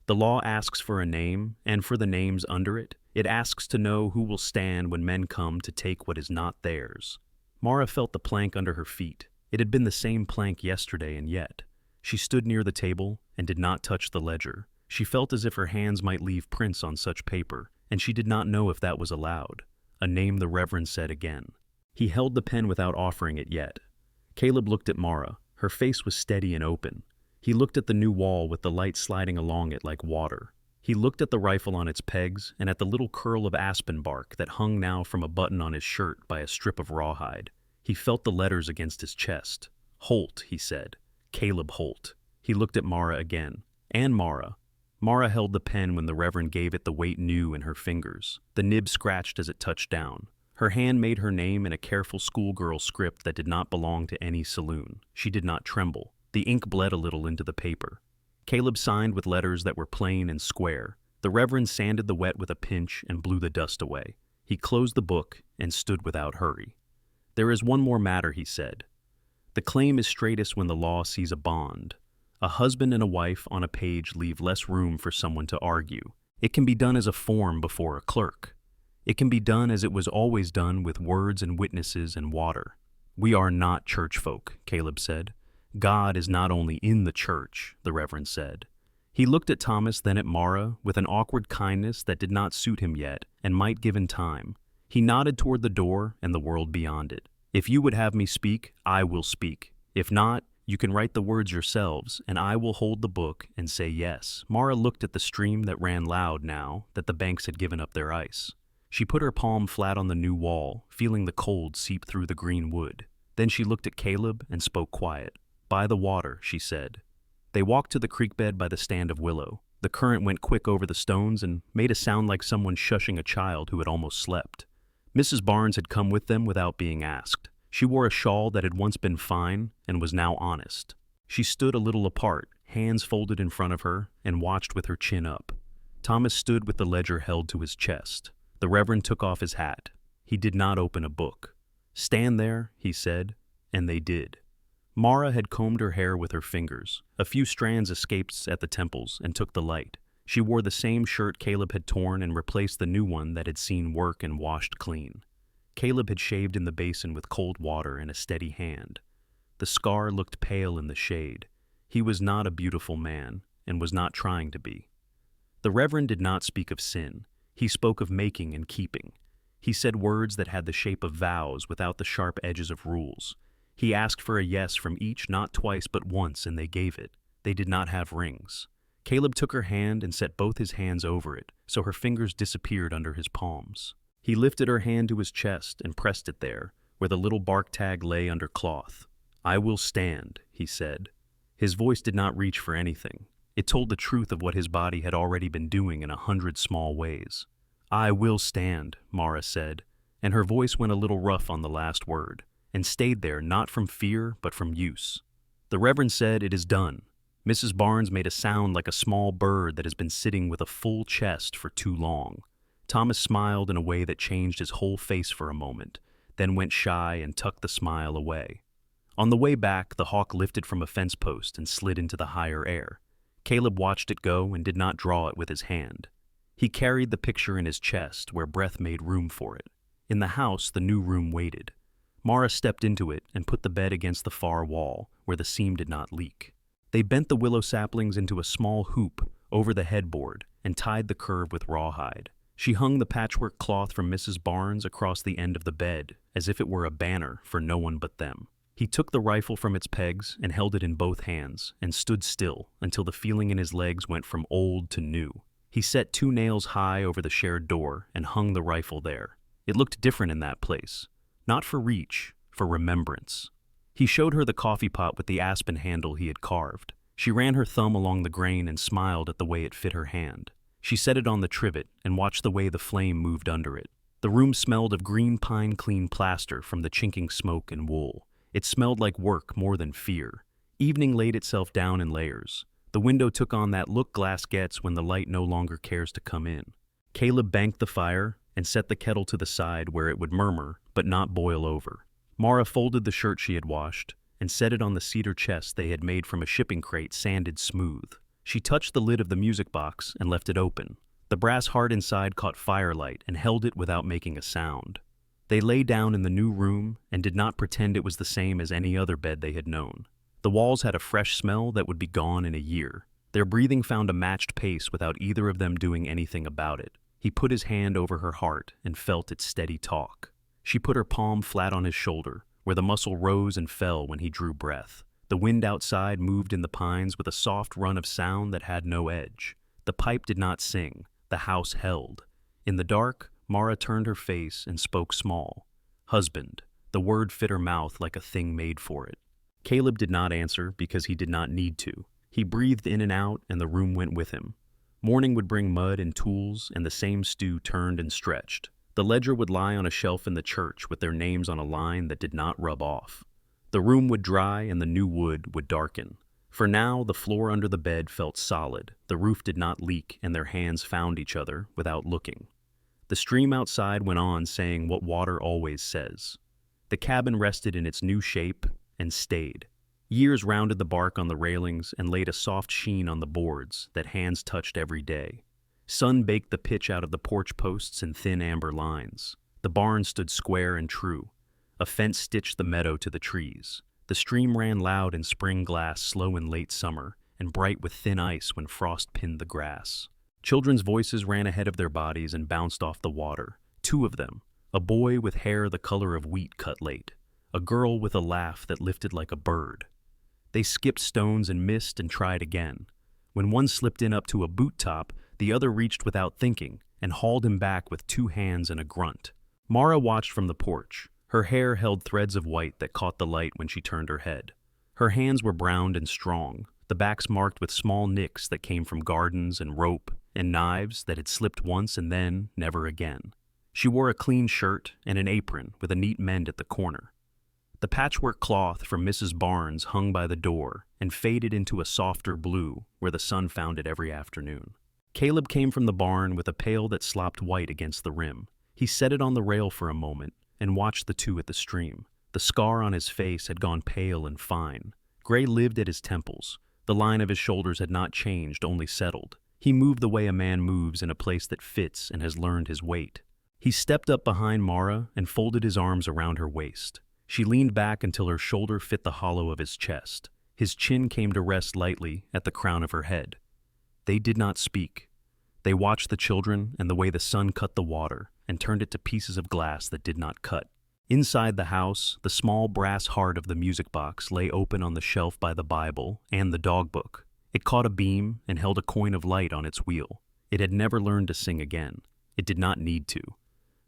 The law asks for a name, and for the names under it. It asks to know who will stand when men come to take what is not theirs." Mara felt the plank under her feet. It had been the same plank yesterday, and yet. She stood near the table and did not touch the ledger. She felt as if her hands might leave prints on such paper, and she did not know if that was allowed. A name the Reverend said again. He held the pen without offering it yet. Caleb looked at Mara. Her face was steady and open. He looked at the new wall with the light sliding along it like water. He looked at the rifle on its pegs and at the little curl of aspen bark that hung now from a button on his shirt by a strip of rawhide. He felt the letters against his chest. "Holt," he said. "Caleb Holt." He looked at Mara again. And Mara. Mara held the pen when the Reverend gave it the weight new in her fingers. The nib scratched as it touched down. Her hand made her name in a careful schoolgirl script that did not belong to any saloon. She did not tremble. The ink bled a little into the paper. Caleb signed with letters that were plain and square. The Reverend sanded the wet with a pinch and blew the dust away. He closed the book and stood without hurry. "There is one more matter," he said. "The claim is straightest when the law sees a bond. A husband and a wife on a page leave less room for someone to argue. It can be done as a form before a clerk. It can be done as it was always done with words and witnesses and water. We are not church folk," Caleb said. "God is not only in the church," the Reverend said. He looked at Thomas, then at Mara, with an awkward kindness that did not suit him yet and might give in time. He nodded toward the door and the world beyond it. "If you would have me speak, I will speak. If not, you can write the words yourselves, and I will hold the book and say yes." Mara looked at the stream that ran loud now that the banks had given up their ice. She put her palm flat on the new wall, feeling the cold seep through the green wood. Then she looked at Caleb and spoke quiet. "By the water," she said. They walked to the creek bed by the stand of willow. The current went quick over the stones and made a sound like someone shushing a child who had almost slept. Mrs. Barnes had come with them without being asked. She wore a shawl that had once been fine and was now honest. She stood a little apart, hands folded in front of her, and watched with her chin up. Thomas stood with the ledger held to his chest. The Reverend took off his hat. He did not open a book. "Stand there," he said, and they did. Mara had combed her hair with her fingers. A few strands escaped at the temples and took the light. She wore the same shirt Caleb had torn and replaced the new one that had seen work and washed clean. Caleb had shaved in the basin with cold water and a steady hand. The scar looked pale in the shade. He was not a beautiful man, and was not trying to be. The Reverend did not speak of sin. He spoke of making and keeping. He said words that had the shape of vows without the sharp edges of rules. He asked for a yes from each not twice but once, and they gave it. They did not have rings. Caleb took her hand and set both his hands over it, so her fingers disappeared under his palms. He lifted her hand to his chest and pressed it there, where the little bark tag lay under cloth. "I will stand," he said. His voice did not reach for anything. It told the truth of what his body had already been doing in 100 small ways. "I will stand," Mara said, and her voice went a little rough on the last word, and stayed there not from fear but from use. The Reverend said, "It is done." Mrs. Barnes made a sound like a small bird that has been sitting with a full chest for too long. Thomas smiled in a way that changed his whole face for a moment, then went shy and tucked the smile away. On the way back, the hawk lifted from a fence post and slid into the higher air. Caleb watched it go and did not draw it with his hand. He carried the picture in his chest, where breath made room for it. In the house, the new room waited. Mara stepped into it and put the bed against the far wall, where the seam did not leak. They bent the willow saplings into a small hoop over the headboard and tied the curve with rawhide. She hung the patchwork cloth from Mrs. Barnes across the end of the bed, as if it were a banner for no one but them. He took the rifle from its pegs and held it in both hands, and stood still until the feeling in his legs went from old to new. He set 2 nails high over the shared door and hung the rifle there. It looked different in that place. Not for reach, for remembrance. He showed her the coffee pot with the aspen handle he had carved. She ran her thumb along the grain and smiled at the way it fit her hand. She set it on the trivet and watched the way the flame moved under it. The room smelled of green pine clean plaster from the chinking smoke and wool. It smelled like work more than fear. Evening laid itself down in layers. The window took on that look glass gets when the light no longer cares to come in. Caleb banked the fire and set the kettle to the side where it would murmur but not boil over. Mara folded the shirt she had washed and set it on the cedar chest they had made from a shipping crate sanded smooth. She touched the lid of the music box and left it open. The brass heart inside caught firelight and held it without making a sound. They lay down in the new room and did not pretend it was the same as any other bed they had known. The walls had a fresh smell that would be gone in a year. Their breathing found a matched pace without either of them doing anything about it. He put his hand over her heart and felt its steady talk. She put her palm flat on his shoulder, where the muscle rose and fell when he drew breath. The wind outside moved in the pines with a soft run of sound that had no edge. The pipe did not sing. The house held. In the dark, Mara turned her face and spoke small. "Husband." The word fit her mouth like a thing made for it. Caleb did not answer because he did not need to. He breathed in and out, and the room went with him. Morning would bring mud and tools, and the same stew turned and stretched. The ledger would lie on a shelf in the church with their names on a line that did not rub off. The room would dry and the new wood would darken. For now, the floor under the bed felt solid, the roof did not leak, and their hands found each other without looking. The stream outside went on saying what water always says. The cabin rested in its new shape and stayed. Years rounded the bark on the railings and laid a soft sheen on the boards that hands touched every day. Sun baked the pitch out of the porch posts in thin amber lines. The barn stood square and true. A fence stitched the meadow to the trees. The stream ran loud in spring glass slow in late summer, and bright with thin ice when frost pinned the grass. Children's voices ran ahead of their bodies and bounced off the water. 2 of them, a boy with hair the color of wheat cut late, a girl with a laugh that lifted like a bird. They skipped stones and missed and tried again. When one slipped in up to a boot top, the other reached without thinking and hauled him back with 2 hands and a grunt. Mara watched from the porch. Her hair held threads of white that caught the light when she turned her head. Her hands were browned and strong, the backs marked with small nicks that came from gardens and rope and knives that had slipped once and then never again. She wore a clean shirt and an apron with a neat mend at the corner. The patchwork cloth from Mrs. Barnes hung by the door and faded into a softer blue where the sun found it every afternoon. Caleb came from the barn with a pail that slopped white against the rim. He set it on the rail for a moment and watched the two at the stream. The scar on his face had gone pale and fine. Gray lived at his temples. The line of his shoulders had not changed, only settled. He moved the way a man moves in a place that fits and has learned his weight. He stepped up behind Mara and folded his arms around her waist. She leaned back until her shoulder fit the hollow of his chest. His chin came to rest lightly at the crown of her head. They did not speak. They watched the children and the way the sun cut the water and turned it to pieces of glass that did not cut. Inside the house, the small brass heart of the music box lay open on the shelf by the Bible and the dog book. It caught a beam and held a coin of light on its wheel. It had never learned to sing again. It did not need to.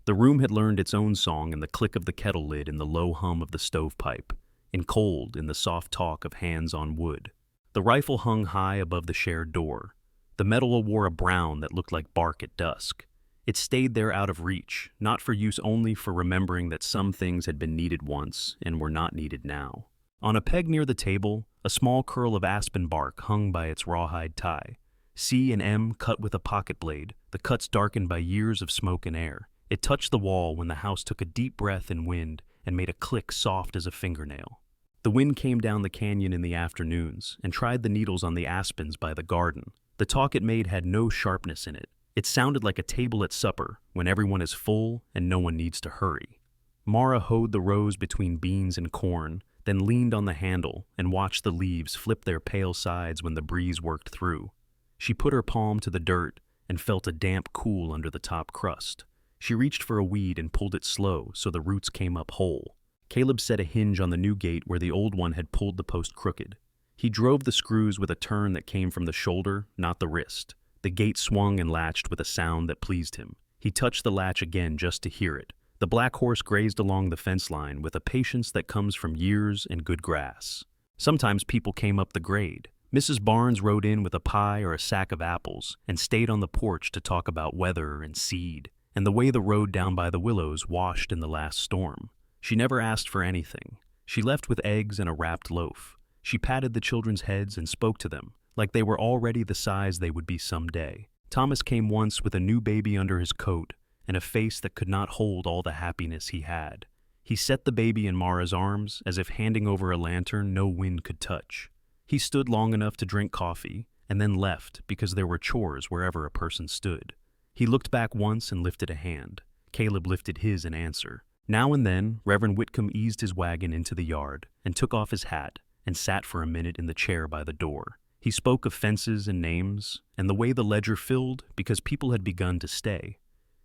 The room had learned its own song in the click of the kettle lid and the low hum of the stovepipe, in cold in the soft talk of hands on wood. The rifle hung high above the shared door. The metal wore a brown that looked like bark at dusk. It stayed there out of reach, not for use only for remembering that some things had been needed once and were not needed now. On a peg near the table, a small curl of aspen bark hung by its rawhide tie. C and M cut with a pocket blade, the cuts darkened by years of smoke and air. It touched the wall when the house took a deep breath in wind and made a click soft as a fingernail. The wind came down the canyon in the afternoons and tried the needles on the aspens by the garden. The talk it made had no sharpness in it. It sounded like a table at supper when everyone is full and no one needs to hurry. Mara hoed the rows between beans and corn, then leaned on the handle and watched the leaves flip their pale sides when the breeze worked through. She put her palm to the dirt and felt a damp cool under the top crust. She reached for a weed and pulled it slow so the roots came up whole. Caleb set a hinge on the new gate where the old one had pulled the post crooked. He drove the screws with a turn that came from the shoulder, not the wrist. The gate swung and latched with a sound that pleased him. He touched the latch again just to hear it. The black horse grazed along the fence line with a patience that comes from years and good grass. Sometimes people came up the grade. Mrs. Barnes rode in with a pie or a sack of apples and stayed on the porch to talk about weather and seed, and the way the road down by the willows washed in the last storm. She never asked for anything. She left with eggs and a wrapped loaf. She patted the children's heads and spoke to them, like they were already the size they would be someday. Thomas came once with a new baby under his coat and a face that could not hold all the happiness he had. He set the baby in Mara's arms as if handing over a lantern no wind could touch. He stood long enough to drink coffee and then left because there were chores wherever a person stood. He looked back once and lifted a hand. Caleb lifted his in answer. Now and then, Reverend Whitcomb eased his wagon into the yard and took off his hat and sat for a minute in the chair by the door. He spoke of fences and names and the way the ledger filled because people had begun to stay.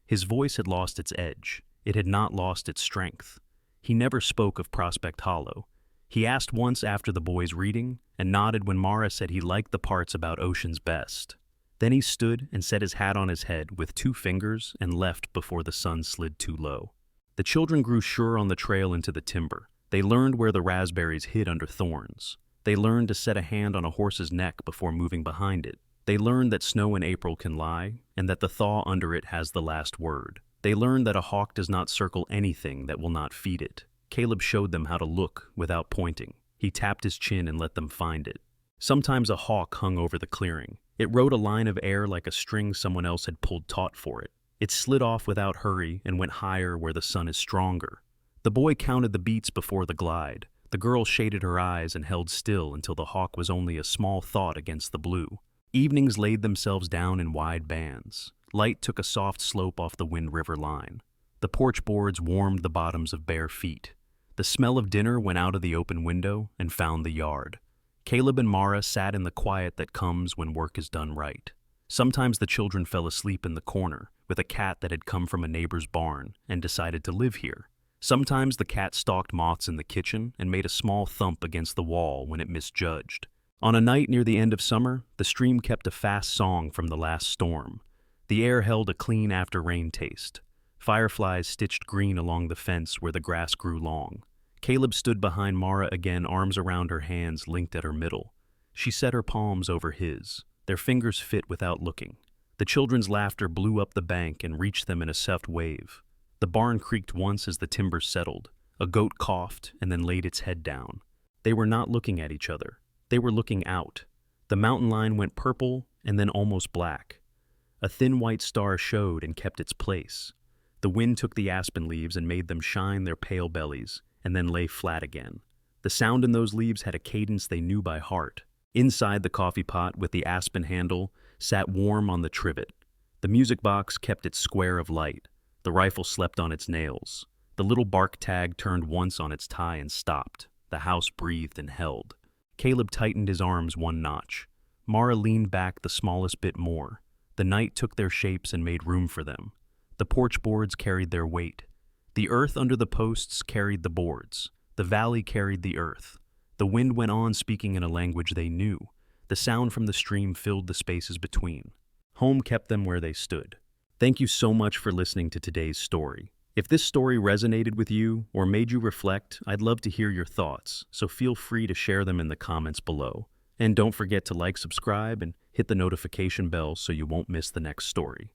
His voice had lost its edge. It had not lost its strength. He never spoke of Prospect Hollow. He asked once after the boys' reading and nodded when Mara said he liked the parts about Ocean's best. Then he stood and set his hat on his head with 2 fingers and left before the sun slid too low. The children grew sure on the trail into the timber. They learned where the raspberries hid under thorns. They learned to set a hand on a horse's neck before moving behind it. They learned that snow in April can lie, and that the thaw under it has the last word. They learned that a hawk does not circle anything that will not feed it. Caleb showed them how to look without pointing. He tapped his chin and let them find it. Sometimes a hawk hung over the clearing. It rode a line of air like a string someone else had pulled taut for it. It slid off without hurry and went higher where the sun is stronger. The boy counted the beats before the glide. The girl shaded her eyes and held still until the hawk was only a small thought against the blue. Evenings laid themselves down in wide bands. Light took a soft slope off the Wind River line. The porch boards warmed the bottoms of bare feet. The smell of dinner went out of the open window and found the yard. Caleb and Mara sat in the quiet that comes when work is done right. Sometimes the children fell asleep in the corner with a cat that had come from a neighbor's barn and decided to live here. Sometimes the cat stalked moths in the kitchen and made a small thump against the wall when it misjudged. On a night near the end of summer, the stream kept a fast song from the last storm. The air held a clean after-rain taste. Fireflies stitched green along the fence where the grass grew long. Caleb stood behind Mara again, arms around her hands linked at her middle. She set her palms over his. Their fingers fit without looking. The children's laughter blew up the bank and reached them in a soft wave. The barn creaked once as the timbers settled. A goat coughed and then laid its head down. They were not looking at each other. They were looking out. The mountain line went purple and then almost black. A thin white star showed and kept its place. The wind took the aspen leaves and made them shine their pale bellies, and then lay flat again. The sound in those leaves had a cadence they knew by heart. Inside the coffee pot with the aspen handle sat warm on the trivet. The music box kept its square of light. The rifle slept on its nails. The little bark tag turned once on its tie and stopped. The house breathed and held. Caleb tightened his arms one notch. Mara leaned back the smallest bit more. The night took their shapes and made room for them. The porch boards carried their weight. The earth under the posts carried the boards. The valley carried the earth. The wind went on speaking in a language they knew. The sound from the stream filled the spaces between. Home kept them where they stood. Thank you so much for listening to today's story. If this story resonated with you or made you reflect, I'd love to hear your thoughts, so feel free to share them in the comments below. And don't forget to like, subscribe, and hit the notification bell so you won't miss the next story.